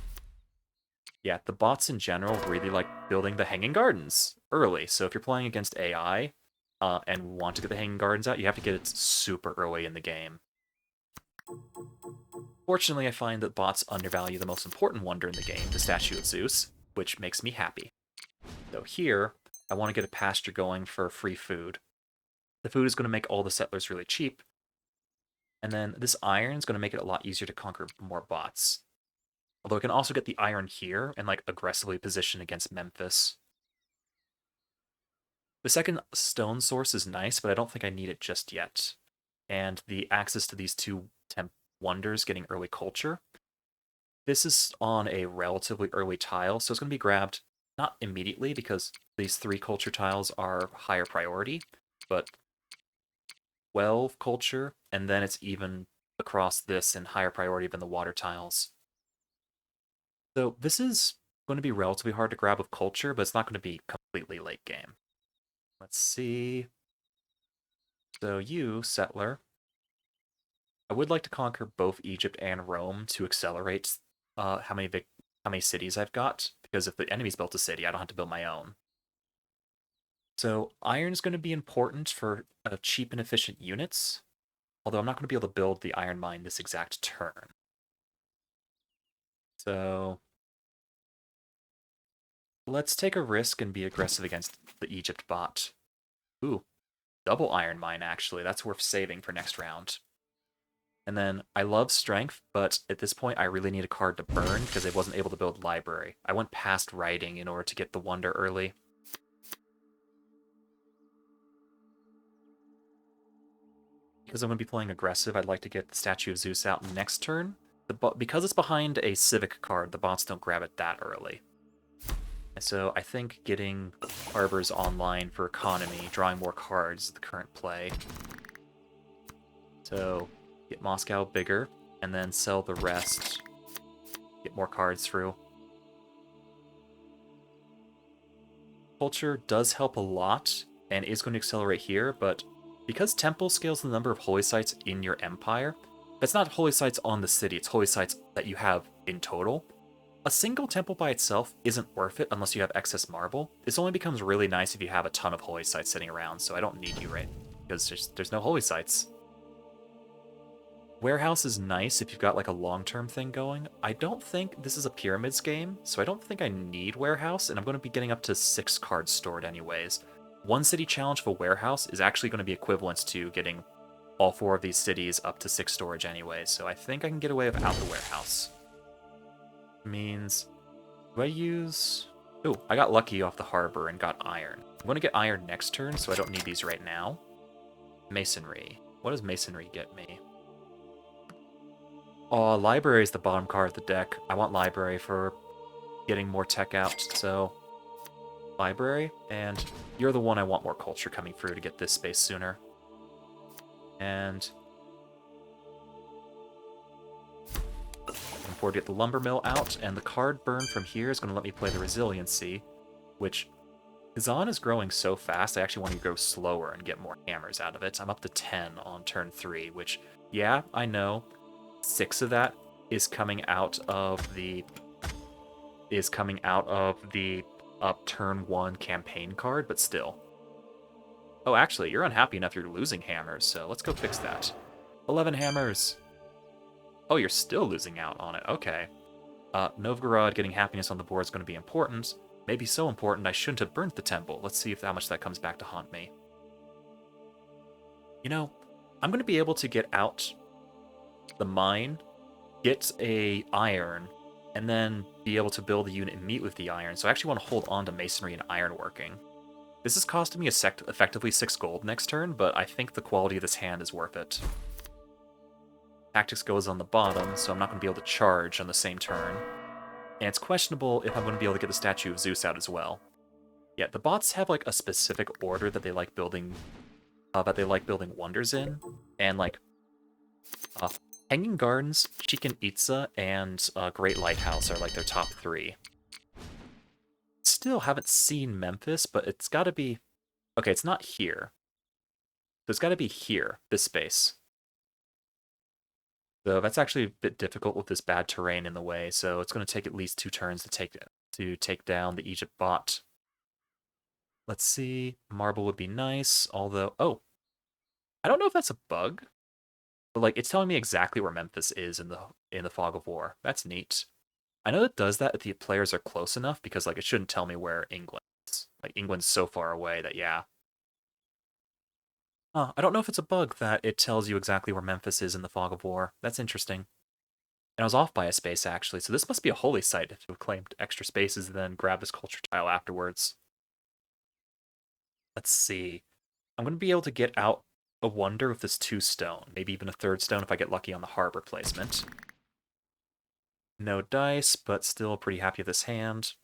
Yeah, the bots in general really like building the Hanging Gardens early, so if you're playing against AI and want to get the Hanging Gardens out, you have to get it super early in the game. Fortunately, I find that bots undervalue the most important wonder in the game, the Statue of Zeus, which makes me happy. So here, I want to get a pasture going for free food. The food is going to make all the settlers really cheap, and then this iron is going to make it a lot easier to conquer more bots. Although I can also get the iron here and aggressively position against Memphis. The second stone source is nice, but I don't think I need it just yet. And the access to these two temp wonders getting early culture. This is on a relatively early tile, so it's going to be grabbed not immediately because these 3 culture tiles are higher priority, but 12 culture, and then it's even across this in higher priority than the water tiles. So this is going to be relatively hard to grab with culture, but it's not going to be completely late game. Let's see. So you, settler, I would like to conquer both Egypt and Rome to accelerate how many cities I've got, because if the enemy's built a city, I don't have to build my own. So iron's going to be important for cheap and efficient units, although I'm not going to be able to build the iron mine this exact turn. So let's take a risk and be aggressive against the Egypt bot. Ooh, double iron mine actually. That's worth saving for next round. And then I love strength, but at this point I really need a card to burn because I wasn't able to build library. I went past writing in order to get the wonder early. Because I'm going to be playing aggressive, I'd like to get the Statue of Zeus out next turn. Because it's behind a civic card, the bots don't grab it that early. And so I think getting Harbors online for economy, drawing more cards is the current play. So get Moscow bigger, and then sell the rest. Get more cards through. Culture does help a lot, and is going to accelerate here, but because Temple scales the number of holy sites in your empire, that's not holy sites on the city, it's holy sites that you have in total. A single temple by itself isn't worth it unless you have excess marble. This only becomes really nice if you have a ton of holy sites sitting around, so I don't need you right because there's no holy sites. Warehouse is nice if you've got like a long-term thing going. I don't think this is a pyramids game, so I don't think I need warehouse, and I'm going to be getting up to 6 cards stored anyways. One city challenge for warehouse is actually going to be equivalent to getting all 4 of these cities up to 6 storage anyways, so I think I can get away without the warehouse. Means, do I use... Oh, I got lucky off the harbor and got iron. I'm going to get iron next turn, so I don't need these right now. Masonry. What does masonry get me? Oh, library is the bottom card of the deck. I want library for getting more tech out, so... Library, and you're the one I want more culture coming through to get this space sooner. And... I'm forward to get the lumber mill out, and the card burn from here is going to let me play the resiliency, which... Kazan is growing so fast, I actually want to go slower and get more hammers out of it. I'm up to 10 on turn 3, which, yeah, I know. 6 of that is coming out of the up turn 1 campaign card, but still. Oh, actually, you're unhappy enough you're losing hammers, so let's go fix that. 11 hammers. Oh, you're still losing out on it. Okay. Novgorod getting happiness on the board is going to be important. Maybe so important I shouldn't have burnt the temple. Let's see how much that comes back to haunt me. You know, I'm going to be able to get out the mine, get a iron, and then be able to build a unit and meet with the iron. So I actually want to hold on to masonry and iron working. This is costing me effectively 6 gold next turn, but I think the quality of this hand is worth it. Tactics goes on the bottom, so I'm not going to be able to charge on the same turn. And it's questionable if I'm going to be able to get the Statue of Zeus out as well. Yeah, the bots have like a specific order that they like building wonders in, and like Hanging Gardens, Chichen Itza, and Great Lighthouse are like their top 3. Still haven't seen Memphis, but it's got to be... Okay, it's not here. So it's got to be here, this space. So that's actually a bit difficult with this bad terrain in the way, so it's going to take at least 2 turns to take down the Egypt bot. Let's see. Marble would be nice, although... Oh! I don't know if that's a bug, but like it's telling me exactly where Memphis is in the Fog of War. That's neat. I know it does that if the players are close enough, because like it shouldn't tell me where England is. Like England's so far away that yeah. I don't know if it's a bug that it tells you exactly where Memphis is in the Fog of War. That's interesting. And I was off by a space actually, so this must be a holy site to have claimed extra spaces and then grab this culture tile afterwards. Let's see. I'm going to be able to get out a wonder with this 2 stone, maybe even a 3rd stone if I get lucky on the harbor placement. No dice, but still pretty happy with this hand.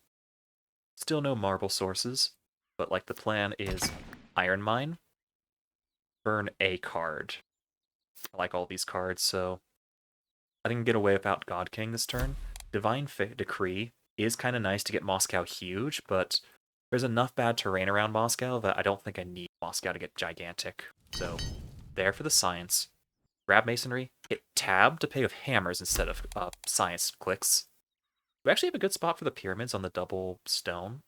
Still no marble sources, but like the plan is Iron Mine, burn a card. I like all these cards, so I think I can get away without God King this turn. Divine Decree is kind of nice to get Moscow huge, but there's enough bad terrain around Moscow that I don't think I need Moscow to get gigantic. So, there for the science. Grab Masonry, hit Tab to pay with hammers instead of science clicks. We actually have a good spot for the pyramids on the double stone.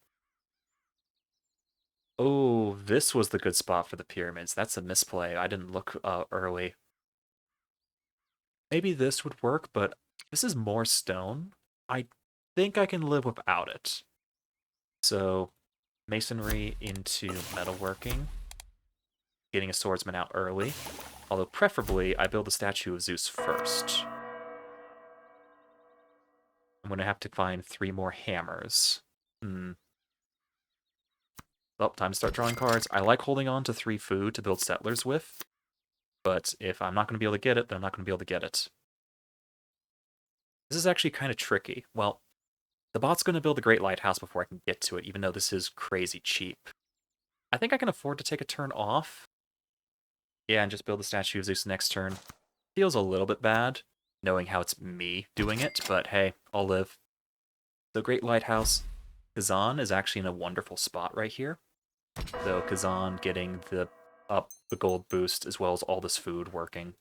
Oh, this was the good spot for the pyramids. That's a misplay. I didn't look early. Maybe this would work, but this is more stone. I think I can live without it. So, masonry into metalworking, getting a swordsman out early. Although preferably, I build a statue of Zeus first. I'm going to have to find 3 more hammers. Well, time to start drawing cards. I like holding on to 3 food to build settlers with, but if I'm not going to be able to get it, then I'm not going to be able to get it. This is actually kind of tricky. Well, the bot's going to build a great lighthouse before I can get to it, even though this is crazy cheap. I think I can afford to take a turn off. Yeah, and just build the statue of Zeus next turn. Feels a little bit bad, knowing how it's me doing it, but hey, I'll live. So great lighthouse. Kazan is actually in a wonderful spot right here. So Kazan getting the gold boost as well as all this food working. In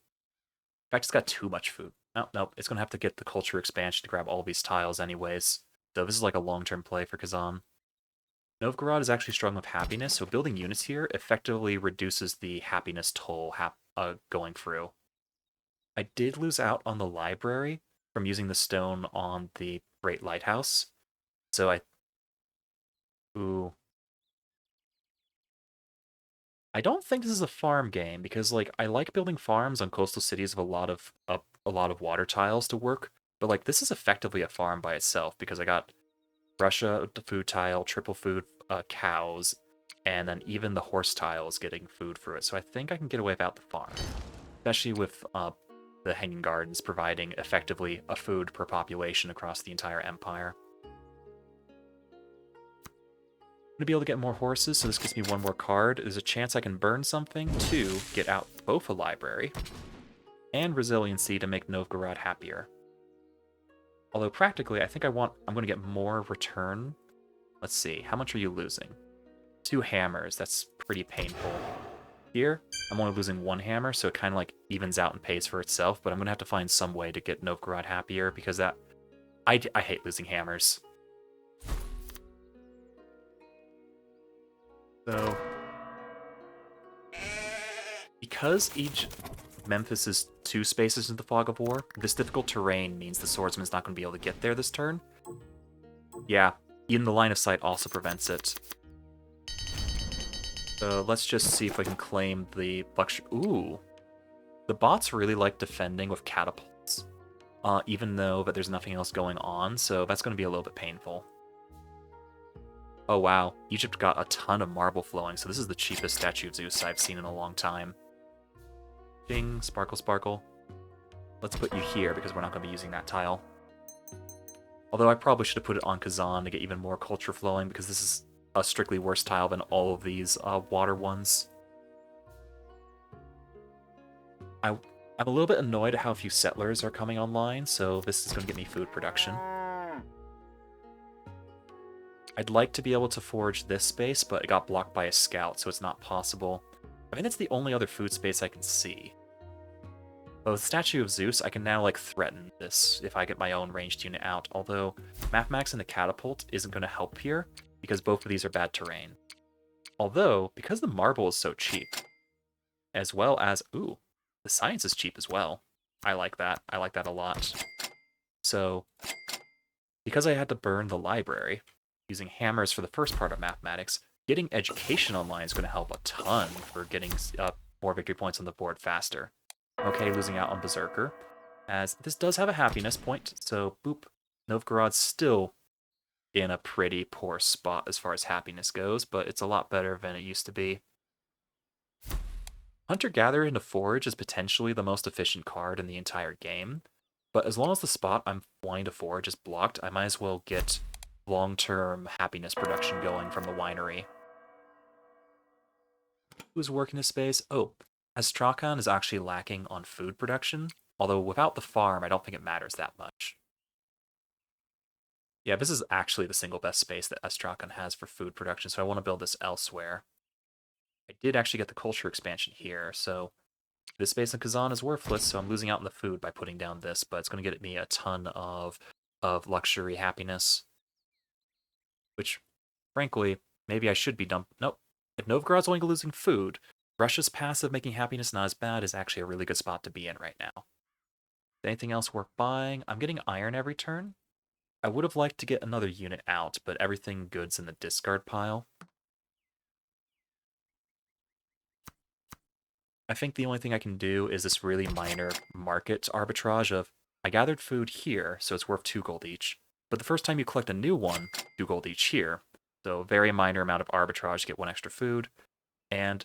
fact, it's got too much food. Nope. It's going to have to get the culture expansion to grab all these tiles anyways. So this is like a long-term play for Kazan. Novgorod is actually strong with happiness, so building units here effectively reduces the happiness toll going through. I did lose out on the library from using the stone on the Great Lighthouse. So Ooh. I don't think this is a farm game because like I like building farms on coastal cities with a lot of water tiles to work, but like this is effectively a farm by itself because I got Russia the food tile, triple food cows, and then even the horse tile is getting food through it. So I think I can get away without the farm, especially with the Hanging Gardens providing effectively a food per population across the entire empire. To be able to get more horses, so this gives me 1 more card. There's a chance I can burn something to get out both a library and resiliency to make Novgorod happier. Although practically, I think I'm going to get more return. Let's see, how much are you losing? 2 hammers, that's pretty painful. Here, I'm only losing 1 hammer, so it kind of like evens out and pays for itself, but I'm going to have to find some way to get Novgorod happier because I hate losing hammers. So, because each Memphis is 2 spaces into the Fog of War, this difficult terrain means the swordsman's not going to be able to get there this turn. Yeah, even the line of sight also prevents it. So let's just see if we can claim the luxury. Ooh, the bots really like defending with catapults, even though that there's nothing else going on, so that's going to be a little bit painful. Oh wow, Egypt got a ton of marble flowing, so this is the cheapest statue of Zeus I've seen in a long time. Ding, sparkle, sparkle. Let's put you here because we're not going to be using that tile. Although I probably should have put it on Kazan to get even more culture flowing because this is a strictly worse tile than all of these water ones. I'm a little bit annoyed at how few settlers are coming online, so this is going to get me food production. I'd like to be able to forge this space, but it got blocked by a scout, so it's not possible. I think it's the only other food space I can see. But with Statue of Zeus, I can now, like, threaten this if I get my own ranged unit out, although Mathmax and the Catapult isn't going to help here, because both of these are bad terrain. Although, because the marble is so cheap, as well as... Ooh, the science is cheap as well. I like that. I like that a lot. So, because I had to burn the library, using hammers for the first part of mathematics, getting education online is going to help a ton for getting more victory points on the board faster. Okay, losing out on Berserker, as this does have a happiness point, so boop, Novgorod's still in a pretty poor spot as far as happiness goes, but it's a lot better than it used to be. Hunter-Gatherer into Forage is potentially the most efficient card in the entire game, but as long as the spot I'm wanting to forage is blocked, I might as well get long-term happiness production going from the winery. Who's working this space? Oh, Astrakhan is actually lacking on food production, although without the farm, I don't think it matters that much. Yeah, this is actually the single best space that Astrakhan has for food production, so I want to build this elsewhere. I did actually get the culture expansion here, so this space in Kazan is worthless, so I'm losing out on the food by putting down this, but it's going to get me a ton of luxury happiness, which, frankly, maybe I should be dumped. Nope. If Novgorod's only losing food, Russia's passive making happiness not as bad is actually a really good spot to be in right now. Anything else worth buying? I'm getting iron every turn. I would have liked to get another unit out, but everything good's in the discard pile. I think the only thing I can do is this really minor market arbitrage of, I gathered food here, so it's worth 2 gold each. But the first time you collect a new one, 2 gold each here. So very minor amount of arbitrage to get 1 extra food. And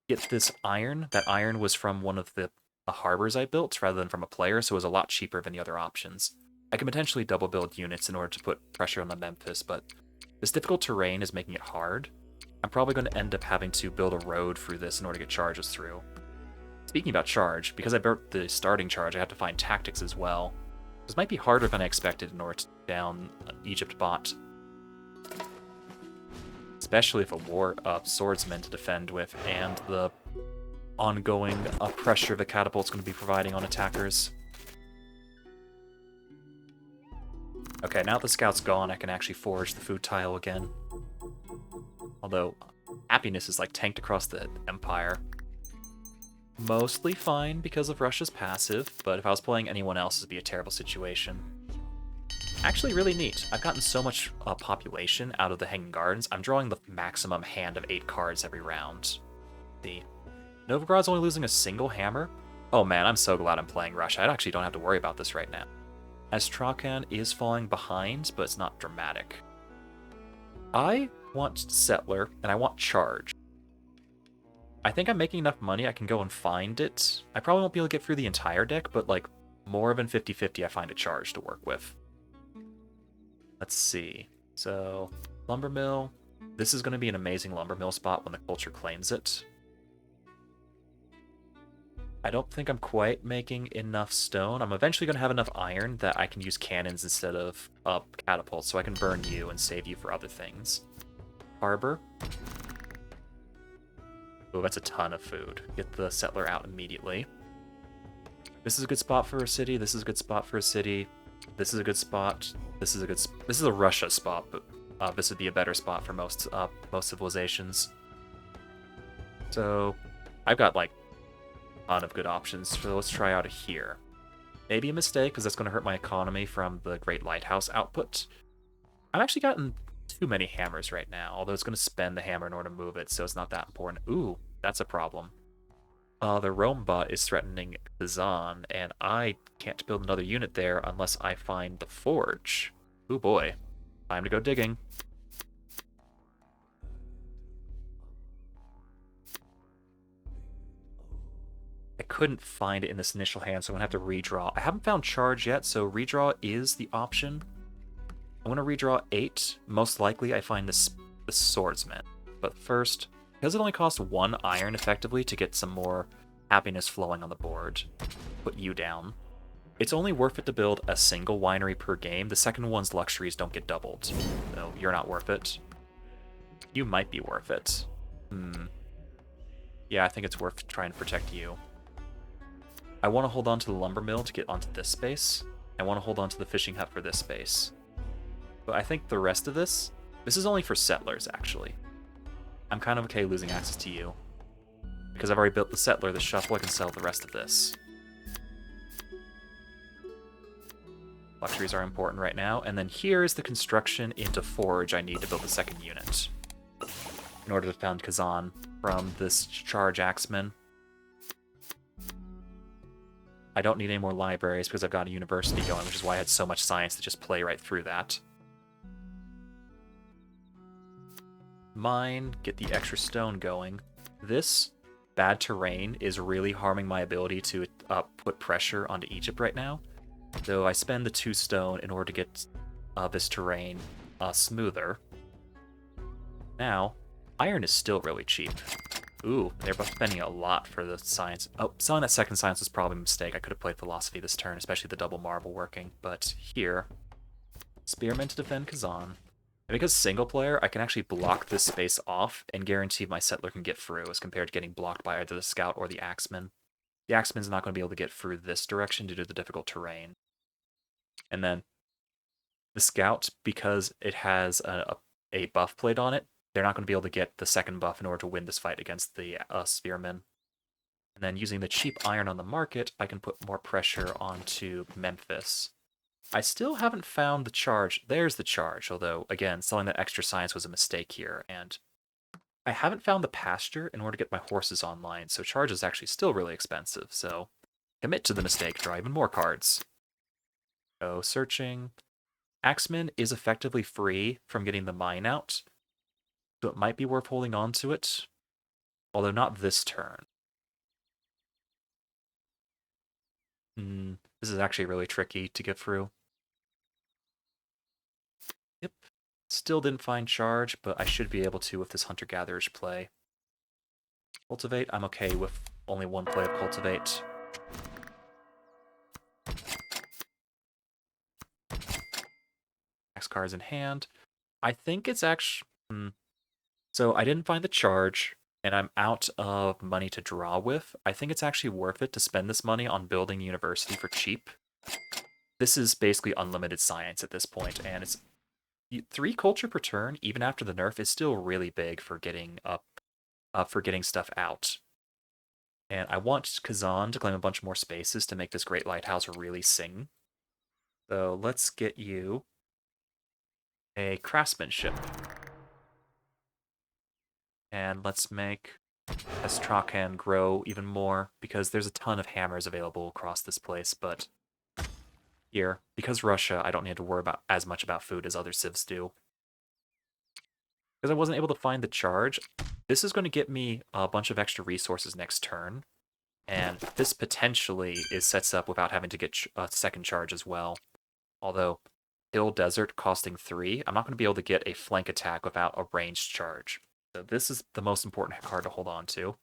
get this iron. That iron was from one of the harbors I built rather than from a player, so it was a lot cheaper than the other options. I can potentially double build units in order to put pressure on the Memphis, but this difficult terrain is making it hard. I'm probably going to end up having to build a road through this in order to get charges through. Speaking about charge, because I built the starting charge, I have to find tactics as well. This might be harder than I expected in order to down Egypt bot. Especially if a war swordsman to defend with, and the ongoing pressure the catapult's going to be providing on attackers. Okay, now that the scout's gone, I can actually forage the food tile again. Although, happiness is like tanked across the empire. Mostly fine because of Russia's passive, but if I was playing anyone else, it'd be a terrible situation. Actually really neat. I've gotten so much population out of the Hanging Gardens, I'm drawing the maximum hand of 8 cards every round. The Novgorod's only losing a single hammer? Oh man, I'm so glad I'm playing Russia. I actually don't have to worry about this right now. Astrakhan is falling behind, but it's not dramatic. I want Settler, and I want Charge. I think I'm making enough money I can go and find it. I probably won't be able to get through the entire deck, but like more than 50-50 I find a Charge to work with. Let's see. So, Lumber Mill. This is going to be an amazing Lumber Mill spot when the culture claims it. I don't think I'm quite making enough stone. I'm eventually going to have enough iron that I can use cannons instead of catapults, so I can burn you and save you for other things. Harbor. Oh, that's a ton of food. Get the settler out immediately. This is a good spot for a city. This is a good spot for a city. This is a good spot. This is a good. This is a Russia spot, but this would be a better spot for most civilizations. So, I've got like a ton of good options. So let's try out here. Maybe a mistake because that's going to hurt my economy from the Great Lighthouse output. I've actually gotten too many hammers right now, although it's going to spend the hammer in order to move it, so it's not that important. Ooh, that's a problem. The Rome bot is threatening Kazan, and I can't build another unit there unless I find the forge. Ooh boy. Time to go digging. I couldn't find it in this initial hand, so I'm going to have to redraw. I haven't found charge yet, so redraw is the option. I'm going to redraw 8. Most likely I find the swordsman. But first, because it only costs 1 iron effectively to get some more happiness flowing on the board, put you down. It's only worth it to build a single winery per game. The second one's luxuries don't get doubled, so you're not worth it. You might be worth it. Yeah, I think it's worth trying to protect you. I want to hold on to the lumber mill to get onto this space. I want to hold on to the fishing hut for this space. But I think the rest of this is only for settlers, actually. I'm kind of okay losing access to you. Because I've already built the settler, the shuffle, I can sell the rest of this. Luxuries are important right now. And then here is the construction into forge I need to build the second unit. In order to defend Kazan from this charge axeman. I don't need any more libraries because I've got a university going, which is why I had so much science to just play right through that. mine, get the extra stone going. This bad terrain is really harming my ability to put pressure onto Egypt right now. So I spend the 2 stone in order to get this terrain smoother. Now, iron is still really cheap. Ooh, they're both spending a lot for the science. Oh, selling that second science was probably a mistake. I could have played philosophy this turn, especially the double marble working. But here, spearmen to defend Kazan. And because single player, I can actually block this space off and guarantee my settler can get through as compared to getting blocked by either the scout or the axeman. The axeman's not going to be able to get through this direction due to the difficult terrain. And then the scout, because it has a buff plate on it, they're not going to be able to get the second buff in order to win this fight against the spearmen. And then using the cheap iron on the market, I can put more pressure onto Memphis. I still haven't found the charge. There's the charge, although, again, selling that extra science was a mistake here. And I haven't found the pasture in order to get my horses online, so charge is actually still really expensive. So commit to the mistake, draw even more cards. So searching. Axeman is effectively free from getting the mine out, so it might be worth holding on to it, although not this turn. This is actually really tricky to get through. Yep. Still didn't find charge, but I should be able to with this hunter-gatherer's play. Cultivate, I'm okay with only one play of Cultivate. Next card's in hand. I think it's actually... So I didn't find the charge, and I'm out of money to draw with. I think it's actually worth it to spend this money on building university for cheap. This is basically unlimited science at this point, and it's 3 culture per turn, even after the nerf, is still really big for getting stuff out. And I want Kazan to claim a bunch more spaces to make this great lighthouse really sing. So let's get you a craftsmanship. And let's make Hexarchy grow even more, because there's a ton of hammers available across this place, but here, because Russia, I don't need to worry about as much about food as other civs do. Because I wasn't able to find the charge, this is going to get me a bunch of extra resources next turn, and this potentially sets up without having to get a second charge as well. Although, Hill Desert costing 3, I'm not going to be able to get a flank attack without a ranged charge. So this is the most important card to hold on to.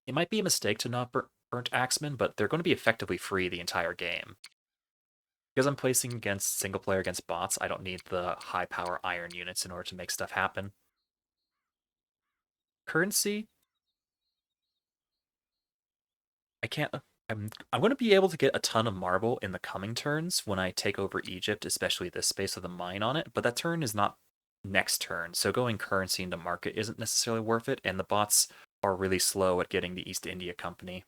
It might be a mistake to not burnt Axemen, but they're going to be effectively free the entire game. Because I'm placing against single player against bots, I don't need the high power iron units in order to make stuff happen. Currency. I can't... I'm going to be able to get a ton of marble in the coming turns when I take over Egypt, especially this space with a mine on it, but that turn is not next turn, so going currency into market isn't necessarily worth it, and the bots are really slow at getting the East India Company.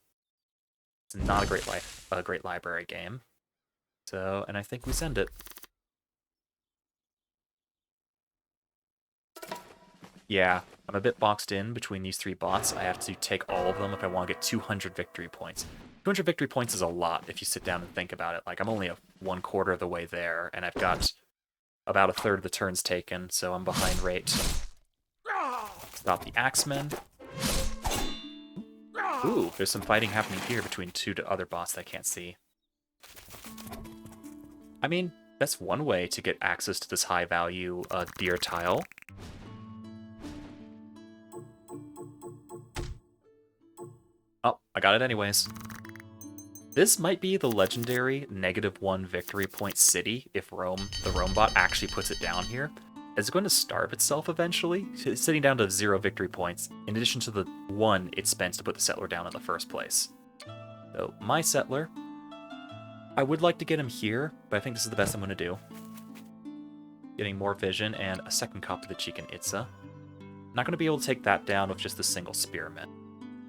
It's not a great library game. So, and I think we send it. Yeah, I'm a bit boxed in between these 3 bots. I have to take all of them if I want to get 200 victory points. 200 victory points is a lot if you sit down and think about it. Like, I'm only 1/4 of the way there, and I've got about 1/3 of the turns taken, so I'm behind rate. Stop the Axemen. Ooh, there's some fighting happening here between 2 other bots that I can't see. I mean, that's one way to get access to this high-value deer tile. Oh, I got it anyways. This might be the legendary -1 victory point city if the Rome bot actually puts it down here. It's going to starve itself eventually, sitting down to 0 victory points, in addition to the 1 it spends to put the settler down in the first place. So, my settler, I would like to get him here, but I think this is the best I'm going to do. Getting more vision and a second copy of the Chicken Itza. Not going to be able to take that down with just a single spearman.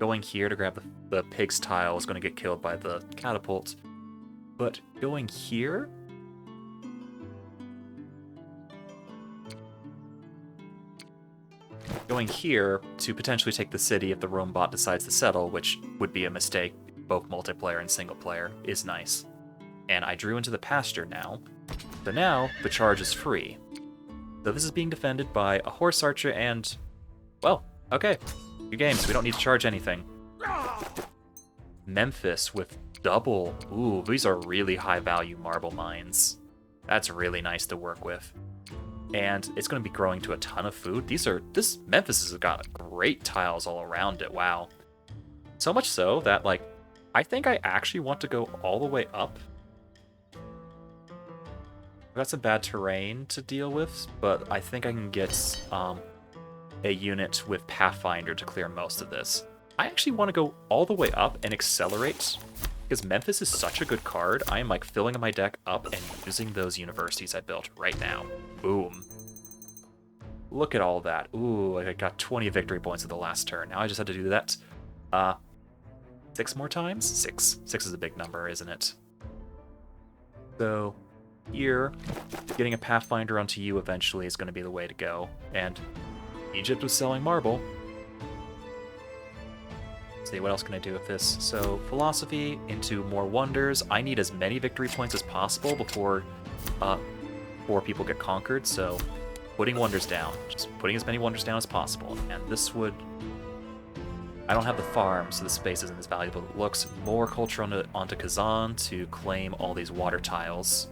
Going here to grab the pig's tile is going to get killed by the catapult. But going here... Going here to potentially take the city if the Rome bot decides to settle, which would be a mistake, both multiplayer and single player, is nice. And I drew into the pasture now. So now, the charge is free. So this is being defended by a horse archer and, well, okay. Good games, we don't need to charge anything. Memphis with double. Ooh, these are really high value marble mines. That's really nice to work with. And it's going to be growing to a ton of food. This Memphis has got great tiles all around it. Wow. So much so that, like, I think I actually want to go all the way up. I've got some bad terrain to deal with, but I think I can get a unit with Pathfinder to clear most of this. I actually want to go all the way up and accelerate, because Memphis is such a good card. I am like filling my deck up and using those universities I built right now. Boom. Look at all that. Ooh, I got 20 victory points at the last turn. Now I just had to do that 6 more times? 6. 6 is a big number, isn't it? So here, getting a Pathfinder onto you eventually is going to be the way to go. And Egypt was selling marble. Let's see, what else can I do with this? So, philosophy into more wonders. I need as many victory points as possible before people get conquered, so putting wonders down. Just putting as many wonders down as possible. And this would... I don't have the farm, so the space isn't as valuable as it looks. More culture onto Kazan to claim all these water tiles.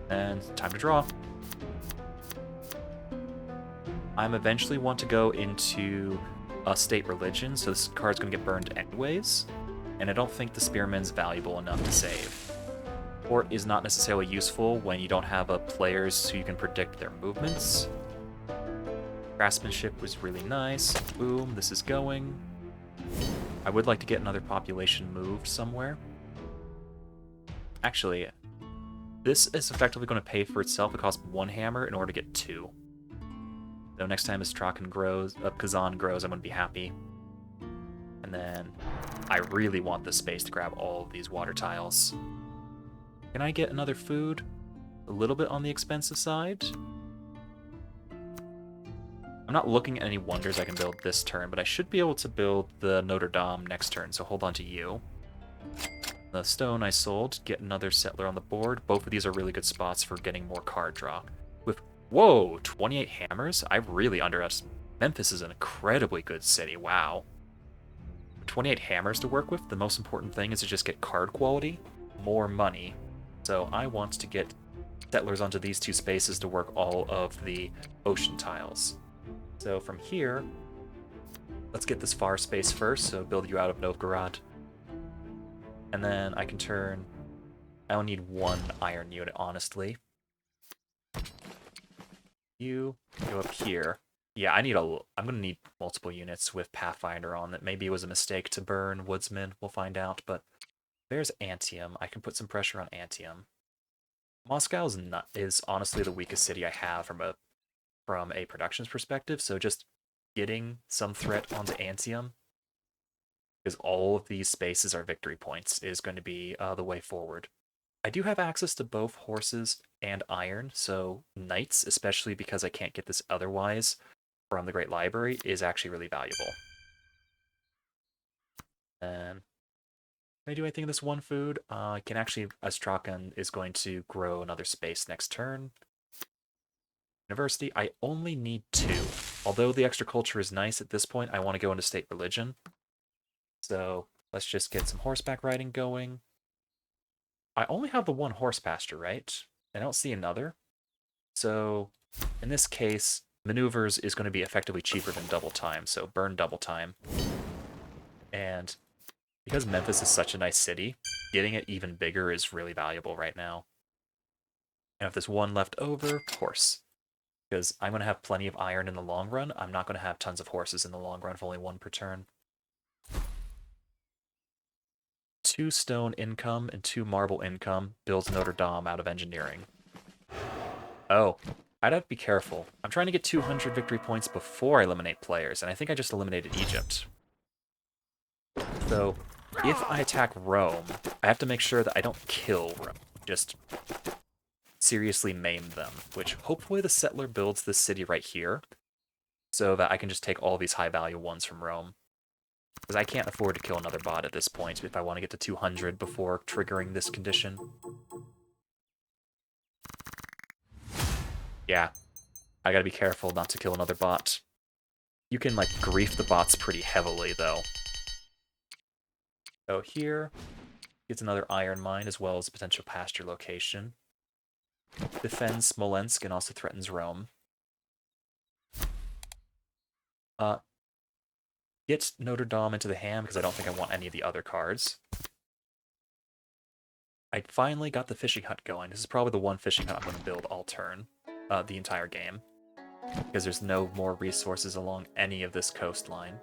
And time to draw. I'm eventually want to go into a state religion, so this card's going to get burned anyways. And I don't think the Spearman's valuable enough to save. Or is not necessarily useful when you don't have players so you can predict their movements. Craftsmanship was really nice. Boom, this is going. I would like to get another population moved somewhere. Actually, this is effectively going to pay for itself. It costs 1 hammer in order to get 2. So next time Kazan grows, I'm going to be happy. And then I really want this space to grab all of these water tiles. Can I get another food? A little bit on the expensive side. I'm not looking at any wonders I can build this turn, but I should be able to build the Notre Dame next turn, so hold on to you. The stone I sold, get another settler on the board. Both of these are really good spots for getting more card draw. With, whoa, 28 hammers? I really underestimated. Memphis is an incredibly good city, wow. 28 hammers to work with, the most important thing is to just get card quality, more money. So I want to get settlers onto these 2 spaces to work all of the ocean tiles. So from here, let's get this far space first, so build you out of Novgorod. And then I can turn... I only need 1 iron unit, honestly. You go up here. Yeah, I'm gonna need multiple units with Pathfinder on. That maybe it was a mistake to burn Woodsman, we'll find out, but there's Antium. I can put some pressure on Antium. Moscow is honestly the weakest city I have from a productions perspective, so just getting some threat onto Antium, because all of these spaces are victory points, is going to be the way forward. I do have access to both horses and iron, so knights, especially because I can't get this otherwise from the Great Library, is actually really valuable. And can I do anything in this 1 food? I can actually, Astrakhan is going to grow another space next turn. University, I only need 2. Although the extra culture is nice at this point, I want to go into state religion. So let's just get some horseback riding going. I only have the 1 horse pasture, right? I don't see another. So in this case, maneuvers is going to be effectively cheaper than double time, so burn double time. And because Memphis is such a nice city, getting it even bigger is really valuable right now. And if there's 1 left over, horse. Because I'm going to have plenty of iron in the long run. I'm not going to have tons of horses in the long run, if only 1 per turn. 2 stone income and 2 marble income builds Notre Dame out of engineering. Oh, I'd have to be careful. I'm trying to get 200 victory points before I eliminate players, and I think I just eliminated Egypt. So, if I attack Rome, I have to make sure that I don't kill Rome. Just seriously maim them, which hopefully the settler builds this city right here, so that I can just take all these high-value ones from Rome. Because I can't afford to kill another bot at this point if I want to get to 200 before triggering this condition. Yeah, I gotta be careful not to kill another bot. You can, like, grief the bots pretty heavily, though. So here, gets another iron mine, as well as a potential pasture location. Defends Smolensk and also threatens Rome. Get Notre Dame into the hand because I don't think I want any of the other cards. I finally got the fishing hut going. This is probably the one fishing hut I'm going to build all turn, the entire game, because there's no more resources along any of this coastline.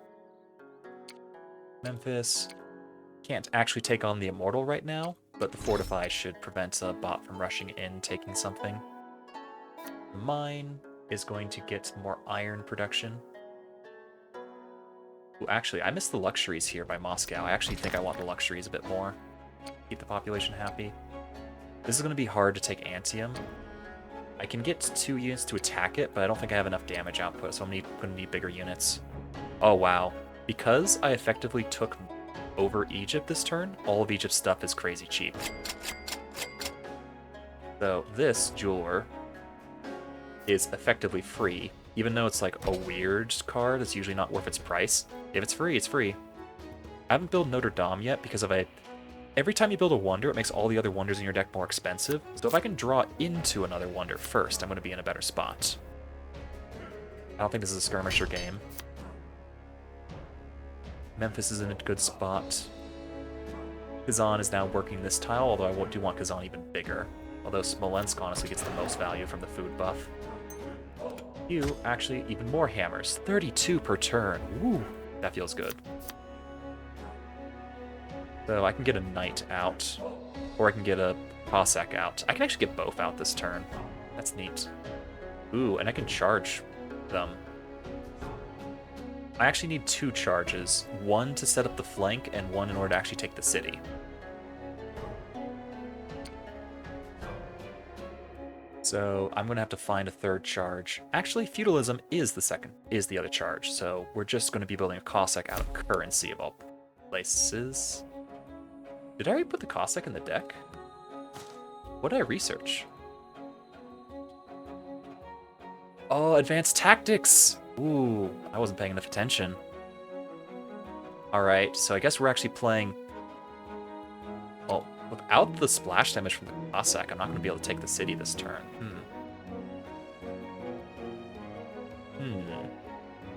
Memphis can't actually take on the Immortal right now, but the Fortify should prevent a bot from rushing in, taking something. Mine is going to get more iron production. Ooh, actually, I missed the luxuries here by Moscow. I actually think I want the luxuries a bit more. Keep the population happy. This is going to be hard to take Antium. I can get 2 units to attack it, but I don't think I have enough damage output, so I'm going to need bigger units. Oh, wow. Because I effectively took over Egypt this turn, all of Egypt's stuff is crazy cheap. So this jeweler is effectively free, even though it's like a weird card that's usually not worth its price. If it's free, it's free. I haven't built Notre Dame yet because every time you build a wonder, it makes all the other wonders in your deck more expensive. So if I can draw into another wonder first, I'm going to be in a better spot. I don't think this is a skirmisher game. Memphis is in a good spot. Kazan is now working this tile, although I do want Kazan even bigger. Although Smolensk honestly gets the most value from the food buff. You, actually, even more hammers. 32 per turn. Woo! That feels good. So I can get a knight out, or I can get a Cossack out. I can actually get both out this turn. That's neat. Ooh, and I can charge them. I actually need 2 charges. 1 to set up the flank, and 1 in order to actually take the city. So I'm going to have to find a 3rd charge. Actually, feudalism is the other charge, so we're just going to be building a Cossack out of currency of all places. Did I already put the Cossack in the deck? What did I research? Oh, advanced tactics! Ooh, I wasn't paying enough attention. Alright, so I guess we're actually playing... Well, without the splash damage from the Cossack, I'm not going to be able to take the city this turn.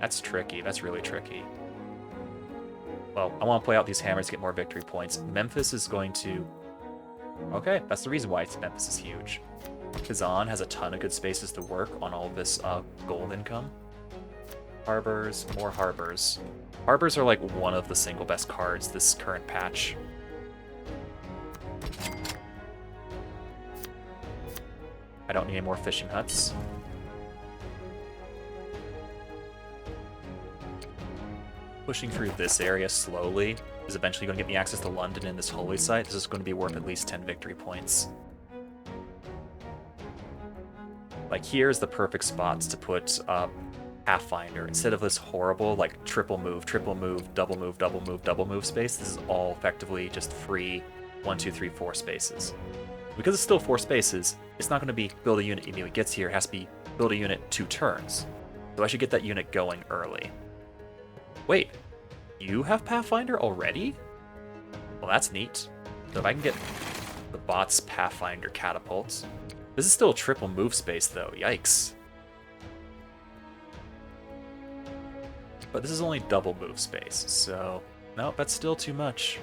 That's tricky. That's really tricky. Well, I want to play out these hammers to get more victory points. Memphis is going to... Okay, that's the reason why Memphis is huge. Kazan has a ton of good spaces to work on all of this gold income. Harbors, more harbors. Harbors are like one of the single best cards this current patch. I don't need any more fishing huts. Pushing through this area slowly is eventually going to get me access to London and this holy site. This is going to be worth at least 10 victory points. Like, here's the perfect spots to put Pathfinder. Instead of this horrible, like, triple move, double move, double move, double move space, this is all effectively just free 1, 2, 3, 4 spaces. Because it's still 4 spaces, it's not going to be build a unit immediately gets here. It has to be build a unit 2 turns. So I should get that unit going early. Wait, you have Pathfinder already? Well, that's neat. So if I can get the bot's Pathfinder catapults. This is still a triple move space, though. Yikes. But this is only double move space, so... Nope, that's still too much.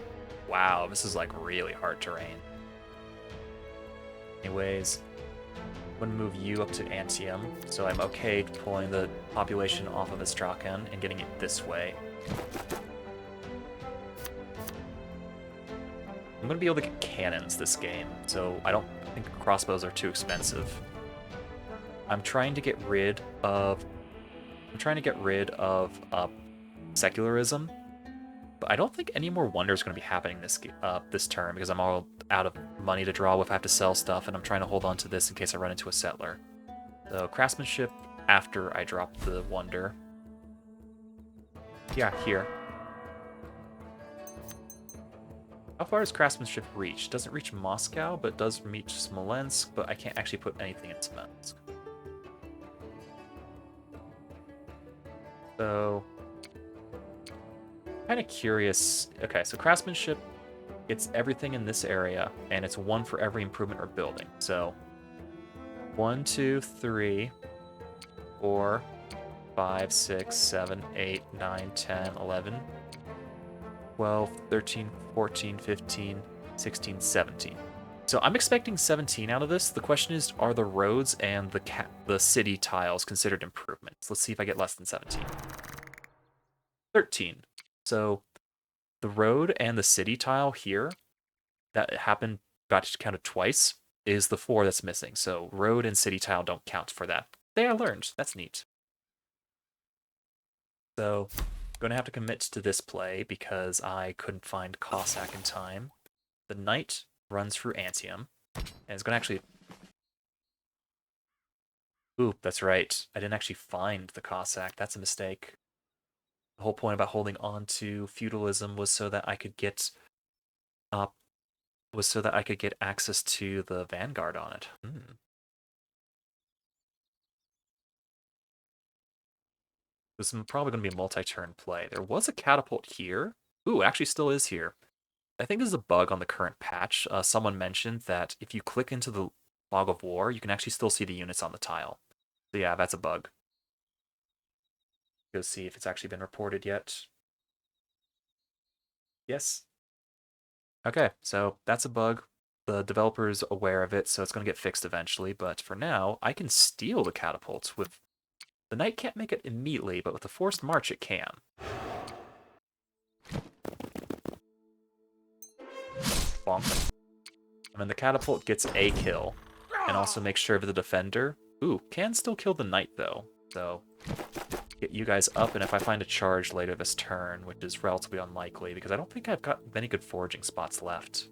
Wow, this is like really hard terrain. Anyways, I'm going to move you up to Antium, so I'm okay pulling the population off of Astrakhan and getting it this way. I'm going to be able to get cannons this game, so I don't think crossbows are too expensive. I'm trying to get rid of secularism, but I don't think any more wonders are going to be happening this turn because I'm all out of money to draw with. I have to sell stuff, and I'm trying to hold on to this in case I run into a settler. So craftsmanship after I drop the wonder. Yeah, here. How far does craftsmanship reach? Doesn't reach Moscow, but does reach Smolensk, but I can't actually put anything in Smolensk. So, kind of curious. Okay, so craftsmanship, it's everything in this area, and it's 1 for every improvement or building. So, 1, 2, 3, 4, 5, 6, 7, 8, 9, 10, 11, 12, 13, 14, 15, 16, 17. So I'm expecting 17 out of this. The question is, are the roads and the city tiles considered improvements? Let's see if I get less than 17. 13. So the road and the city tile here, that happened, got counted twice, is the 4 that's missing. So road and city tile don't count for that. They are learned. That's neat. So I'm going to have to commit to this play because I couldn't find Cossack in time. The knight runs through Antium, and it's going to actually... Oop, that's right. I didn't actually find the Cossack. That's a mistake. The whole point about holding on to feudalism was so that I could get access to the Vanguard on it. This is probably going to be a multi-turn play. There was a catapult here. Ooh, actually still is here. I think there's a bug on the current patch. Someone mentioned that if you click into the log of war, you can actually still see the units on the tile. So yeah, that's a bug. Go see if it's actually been reported yet. Yes. Okay, so that's a bug. The developer's aware of it, so it's going to get fixed eventually. But for now, I can steal the catapults with... The knight can't make it immediately, but with a forced march, it can. Bonk. And then the catapult gets a kill, and also makes sure of the defender. Ooh, can still kill the knight, though. So, get you guys up, and if I find a charge later this turn, which is relatively unlikely, because I don't think I've got many good foraging spots left.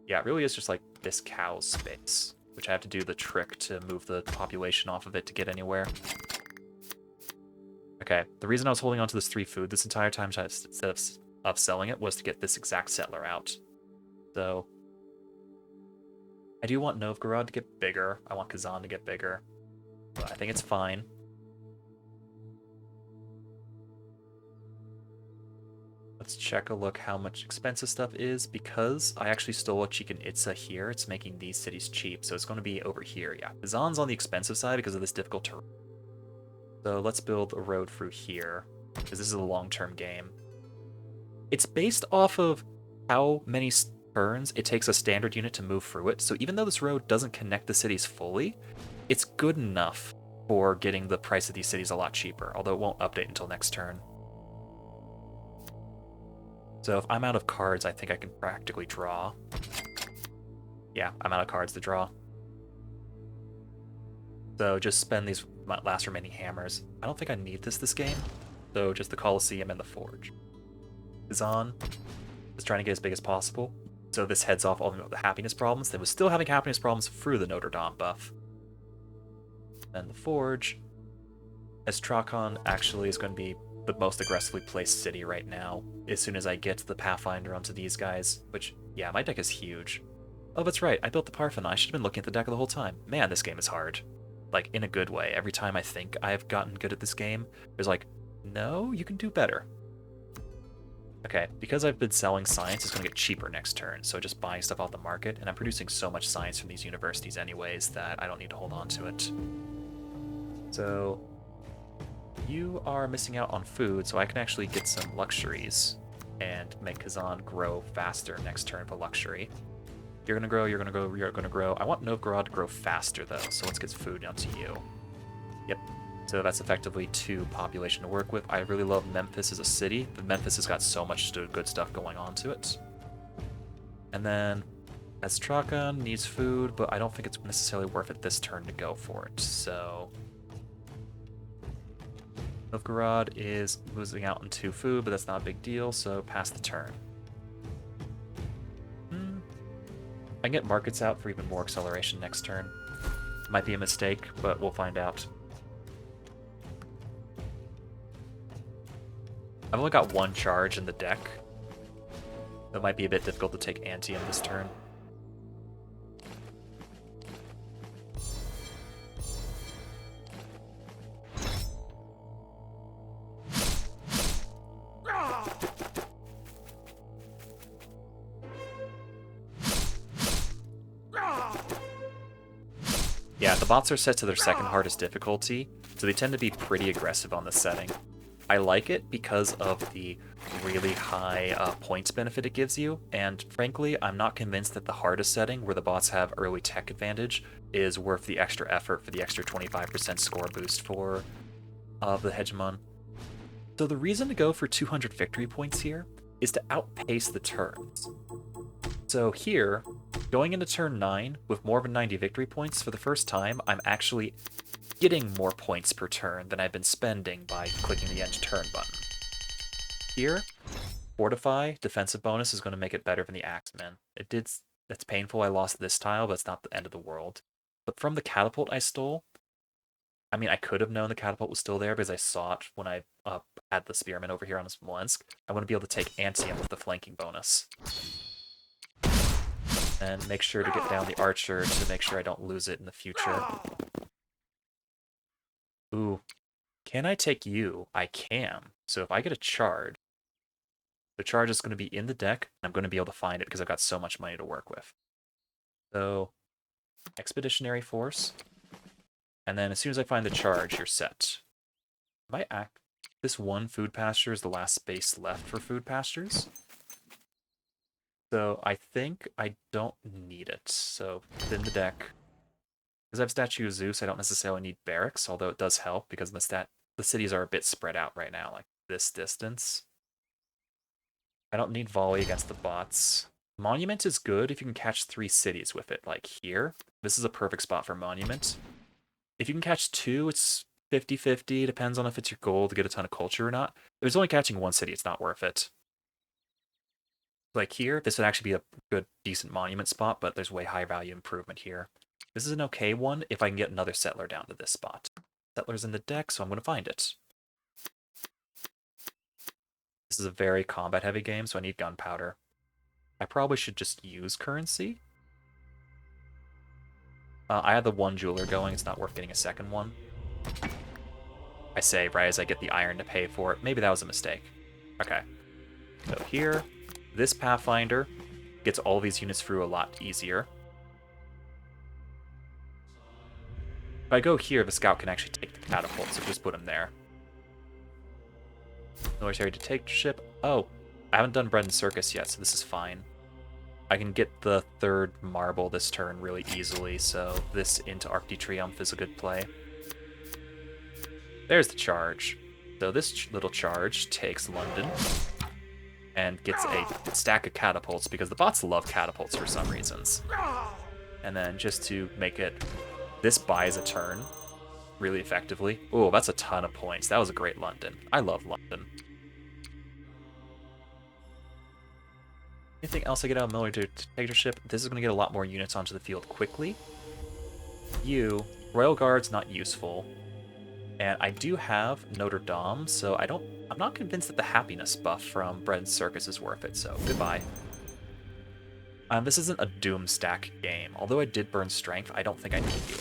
Yeah, it really is just like this cow's space, which I have to do the trick to move the population off of it to get anywhere. Okay, the reason I was holding on to this 3 food this entire time instead of selling it was to get this exact settler out. So, I do want Novgorod to get bigger. I want Kazan to get bigger. But I think it's fine. Let's check a look how much expensive stuff is. Because I actually stole a Chichen Itza here, it's making these cities cheap. So it's going to be over here, yeah. Kazan's on the expensive side because of this difficult terrain. So let's build a road through here, because this is a long-term game. It's based off of how many turns it takes a standard unit to move through it, so even though this road doesn't connect the cities fully, it's good enough for getting the price of these cities a lot cheaper, although it won't update until next turn. So if I'm out of cards, I think I can practically draw. Yeah, I'm out of cards to draw. So just spend these last remaining hammers. I don't think I need this game, so just the Colosseum and the Forge. Kazan is trying to get as big as possible, so this heads off all the happiness problems. They was still having happiness problems through the Notre Dame buff. And the Forge, as Trakan actually is going to be the most aggressively placed city right now, as soon as I get the Pathfinder onto these guys, which, yeah, my deck is huge. Oh, that's right, I built the Parthenon. I should have been looking at the deck the whole time. Man, this game is hard. Like, in a good way. Every time I think I've gotten good at this game, there's like, no, you can do better. Okay, because I've been selling science, it's going to get cheaper next turn, so just buying stuff off the market, and I'm producing so much science from these universities anyways that I don't need to hold on to it. So, you are missing out on food, so I can actually get some luxuries and make Kazan grow faster next turn for luxury. You're gonna grow, you're gonna grow, you're gonna grow. I want Novgorod to grow faster though, so let's get food down to you. Yep. So that's effectively 2 population to work with. I really love Memphis as a city. The Memphis has got so much good stuff going on to it. And then Astrakan needs food, but I don't think it's necessarily worth it this turn to go for it. So Novgorod is losing out on 2 food, but that's not a big deal, so pass the turn. I can get markets out for even more acceleration next turn. Might be a mistake, but we'll find out. I've only got 1 charge in the deck. It might be a bit difficult to take Antium this turn. Yeah, the bots are set to their second hardest difficulty, so they tend to be pretty aggressive on this setting. I like it because of the really high points benefit it gives you, and frankly, I'm not convinced that the hardest setting, where the bots have early tech advantage, is worth the extra effort for the extra 25% score boost for the Hegemon. So the reason to go for 200 victory points here is to outpace the turns. So here, going into turn 9 with more than 90 victory points for the first time, I'm actually getting more points per turn than I've been spending by clicking the end turn button. Here, Fortify, defensive bonus is going to make it better than the Axeman. It's painful I lost this tile, but it's not the end of the world. But from the Catapult I stole, I mean, I could have known the Catapult was still there because I saw it when I had the Spearman over here on Smolensk. I want to be able to take Antium with the flanking bonus. And make sure to get down the Archer to make sure I don't lose it in the future. Ooh, can I take you? I can. So if I get a charge, the charge is going to be in the deck, and I'm going to be able to find it because I've got so much money to work with. So, Expeditionary Force. And then as soon as I find the charge, you're set. If I act, this one food pasture is the last space left for food pastures. So I think I don't need it. So within the deck, because I have Statue of Zeus, I don't necessarily need barracks, although it does help because the cities are a bit spread out right now, like this distance. I don't need volley against the bots. Monument is good if you can catch 3 cities with it, like here. This is a perfect spot for Monument. If you can catch 2, it's 50-50. Depends on if it's your goal to get a ton of culture or not. If it's only catching 1 city, it's not worth it. Like here, this would actually be a good, decent monument spot, but there's way high value improvement here. This is an okay one if I can get another settler down to this spot. Settler's in the deck, so I'm going to find it. This is a very combat-heavy game, so I need gunpowder. I probably should just use currency. I have the 1 jeweler going, it's not worth getting a second one. I say right as I get the iron to pay for it. Maybe that was a mistake. Okay. So here, this Pathfinder gets all these units through a lot easier. If I go here, the scout can actually take the catapult, so just put him there. Military dictatorship. Oh, I haven't done bread and circus yet, so this is fine. I can get the 3rd marble this turn really easily, so this into Arc de Triomphe is a good play. There's the charge. So this little charge takes London and gets a stack of catapults because the bots love catapults for some reasons. And then just to make it, this buys a turn really effectively. Oh, that's a ton of points. That was a great London. I love London. Anything else I get out of military dictatorship? This is going to get a lot more units onto the field quickly. Royal Guard's not useful. And I do have Notre Dame, so I'm not convinced that the happiness buff from Bread and Circus is worth it, so goodbye. This isn't a Doom stack game. Although I did burn strength, I don't think I need you.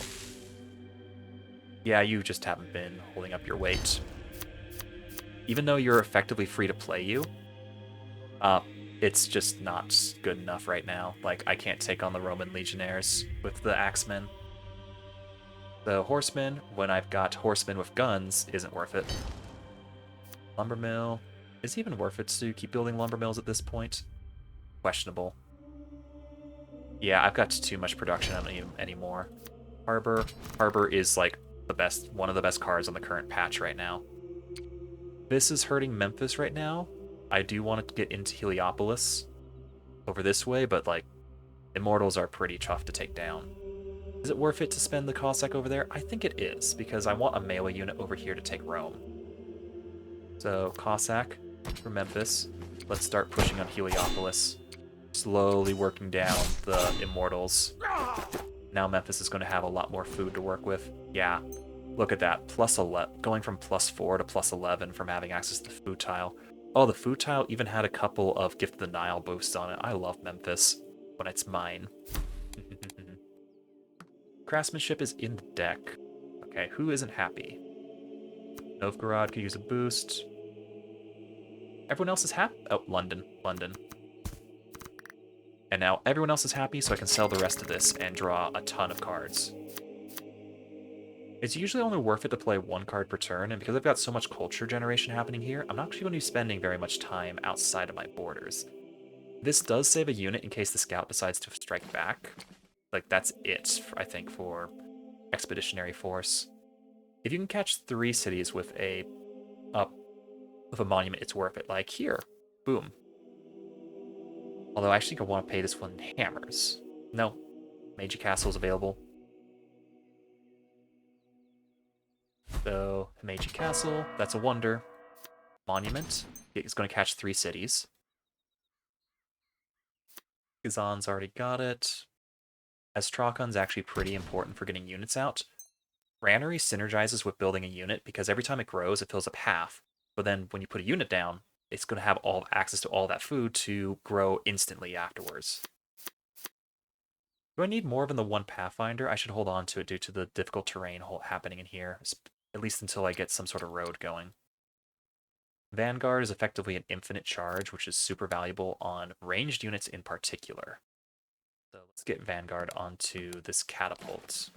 Yeah, you just haven't been holding up your weight. Even though you're effectively free to play you, it's just not good enough right now. Like, I can't take on the Roman Legionnaires with the Axemen. The Horsemen, when I've got Horsemen with guns, isn't worth it. Lumber Mill. Is it even worth it to keep building lumber mills at this point? Questionable. Yeah, I've got too much production on them anymore. Harbor. Harbor is like one of the best cards on the current patch right now. This is hurting Memphis right now. I do want to get into Heliopolis over this way, but like, Immortals are pretty tough to take down. Is it worth it to spend the Cossack over there? I think it is, because I want a melee unit over here to take Rome. So, Cossack for Memphis. Let's start pushing on Heliopolis. Slowly working down the Immortals. Now Memphis is going to have a lot more food to work with. Yeah, look at that. Plus 11, going from +4 to +11 from having access to the food tile. Oh, the food tile even had a couple of Gift of the Nile boosts on it. I love Memphis when it's mine. Craftsmanship is in the deck. Okay, who isn't happy? Novgorod could use a boost. Everyone else is happy. Oh, London. And now everyone else is happy, so I can sell the rest of this and draw a ton of cards. It's usually only worth it to play one card per turn, and because I've got so much culture generation happening here, I'm not actually going to be spending very much time outside of my borders. This does save a unit in case the scout decides to strike back. Like, that's it, I think, for Expeditionary Force. If you can catch 3 cities with a monument, it's worth it. Like here, boom. Although I actually want to pay this one in hammers. No, Meiji Castle is available. So, Meiji Castle, that's a wonder. Monument, it's going to catch 3 cities. Kazan's already got it. Estrakon's actually pretty important for getting units out. Granary synergizes with building a unit because every time it grows, it fills up half. But then when you put a unit down, it's going to have all access to all that food to grow instantly afterwards. Do I need more than the one Pathfinder? I should hold on to it due to the difficult terrain happening in here, at least until I get some sort of road going. Vanguard is effectively an infinite charge, which is super valuable on ranged units in particular. So let's get Vanguard onto this catapult.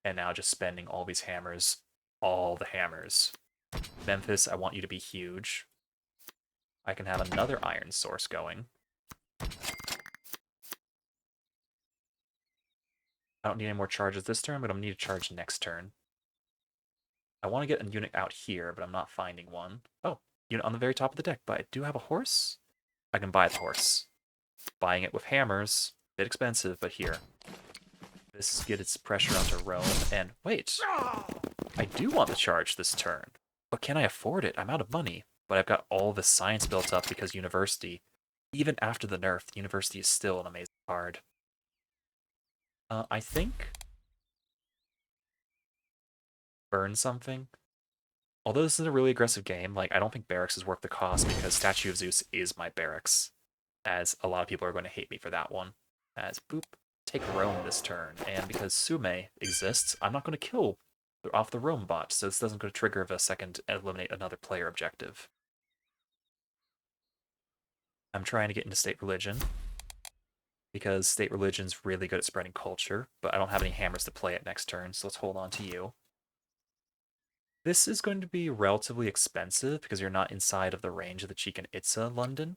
And now just spending all these hammers, all the hammers. Memphis, I want you to be huge. I can have another iron source going. I don't need any more charges this turn, but I'm going to need a charge next turn. I want to get a unit out here, but I'm not finding one. Oh, unit on the very top of the deck, but I do have a horse? I can buy the horse. Buying it with hammers, a bit expensive, but here. This gets pressure onto Rome, and wait! I do want the charge this turn, but can I afford it? I'm out of money, but I've got all this science built up because University, even after the nerf, the University is still an amazing card. I think burn something. Although this is a really aggressive game, like I don't think Barracks is worth the cost because Statue of Zeus is my Barracks, as a lot of people are going to hate me for that one. As boop, take Rome this turn, and because Sume exists, I'm not going to kill off the Rome bot, so this doesn't go to trigger of a second eliminate another player objective. I'm trying to get into State Religion, because State Religion's really good at spreading culture, but I don't have any hammers to play it next turn, so let's hold on to you. This is going to be relatively expensive because you're not inside of the range of the Chichen Itza London,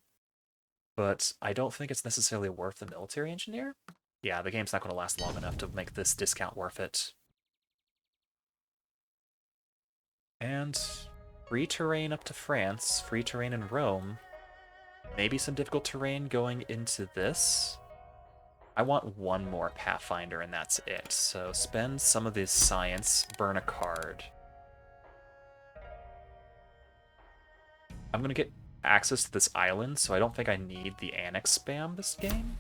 but I don't think it's necessarily worth the military engineer. Yeah, the game's not going to last long enough to make this discount worth it. And free terrain up to France, free terrain in Rome, maybe some difficult terrain going into this. I want one more Pathfinder and that's it, so spend some of this science, burn a card. I'm going to get access to this island, so I don't think I need the annex spam this game.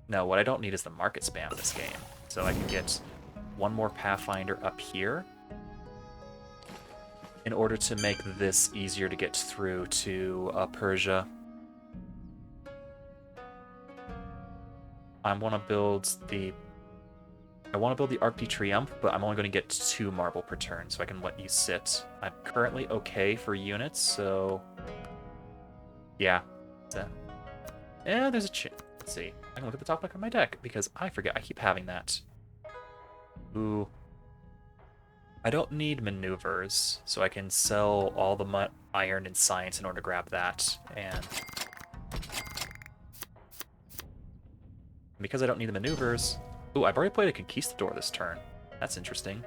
No, what I don't need is the market spam this game. So I can get one more Pathfinder up here in order to make this easier to get through to Persia. I want to build the Arc de Triomphe, but I'm only going to get 2 marble per turn, so I can let you sit. I'm currently okay for units, so yeah. There's a chance. Let's see. I can look at the top deck of my deck because I forget. I keep having that. Ooh. I don't need maneuvers, so I can sell all the iron and science in order to grab that. And because I don't need the maneuvers... Ooh, I've already played a Conquistador this turn. That's interesting.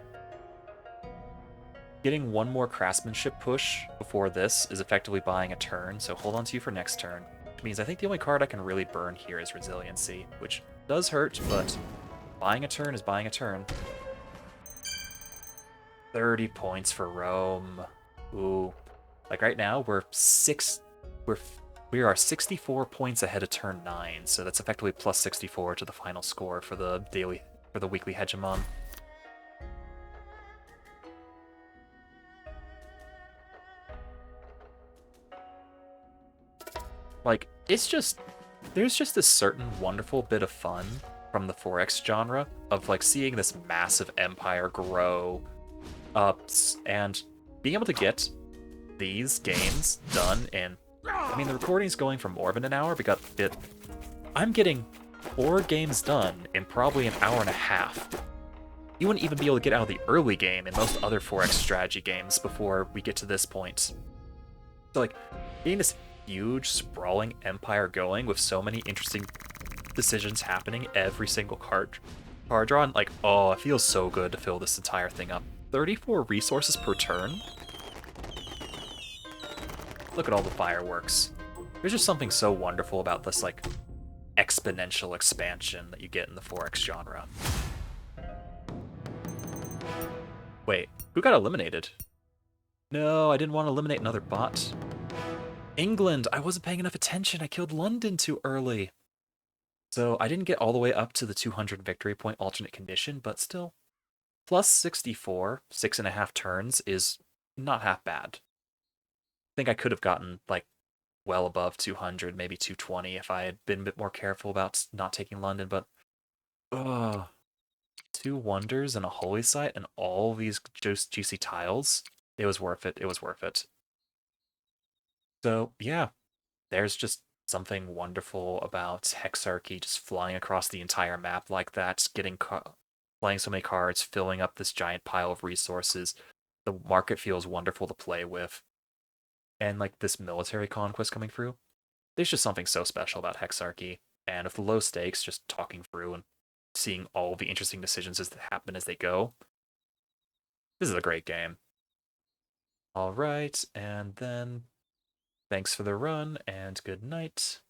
Getting one more craftsmanship push before this is effectively buying a turn, so hold on to you for next turn. Which means I think the only card I can really burn here is Resiliency, which does hurt, but buying a turn is buying a turn. 30 points for Rome. Ooh. Like right now, we are 64 points ahead of turn 9, so that's effectively plus 64 to the final score for the weekly Hegemon. Like, there's just a certain wonderful bit of fun from the 4X genre of like seeing this massive empire grow up and being able to get these games done in, I mean, the recording's going for more than an hour, I'm getting 4 games done in probably an hour and a half. You wouldn't even be able to get out of the early game in most other 4X strategy games before we get to this point. So, like, getting this huge, sprawling empire going with so many interesting decisions happening every single card draw, and like, oh, it feels so good to fill this entire thing up. 34 resources per turn? Look at all the fireworks. There's just something so wonderful about this, like, exponential expansion that you get in the 4X genre. Wait, who got eliminated? No, I didn't want to eliminate another bot. England! I wasn't paying enough attention. I killed London too early. So I didn't get all the way up to the 200 victory point alternate condition, but still. Plus 64, 6.5 turns is not half bad. I think I could have gotten, like, well above 200, maybe 220 if I had been a bit more careful about not taking London, but ugh, 2 wonders and a holy site and all these juicy tiles. It was worth it. It was worth it. So yeah, there's just something wonderful about Hexarchy just flying across the entire map like that, playing so many cards, filling up this giant pile of resources. The market feels wonderful to play with, and like this military conquest coming through. There's just something so special about Hexarchy, and with the low stakes, just talking through and seeing all the interesting decisions as they happen as they go. This is a great game. All right, and then thanks for the run and good night.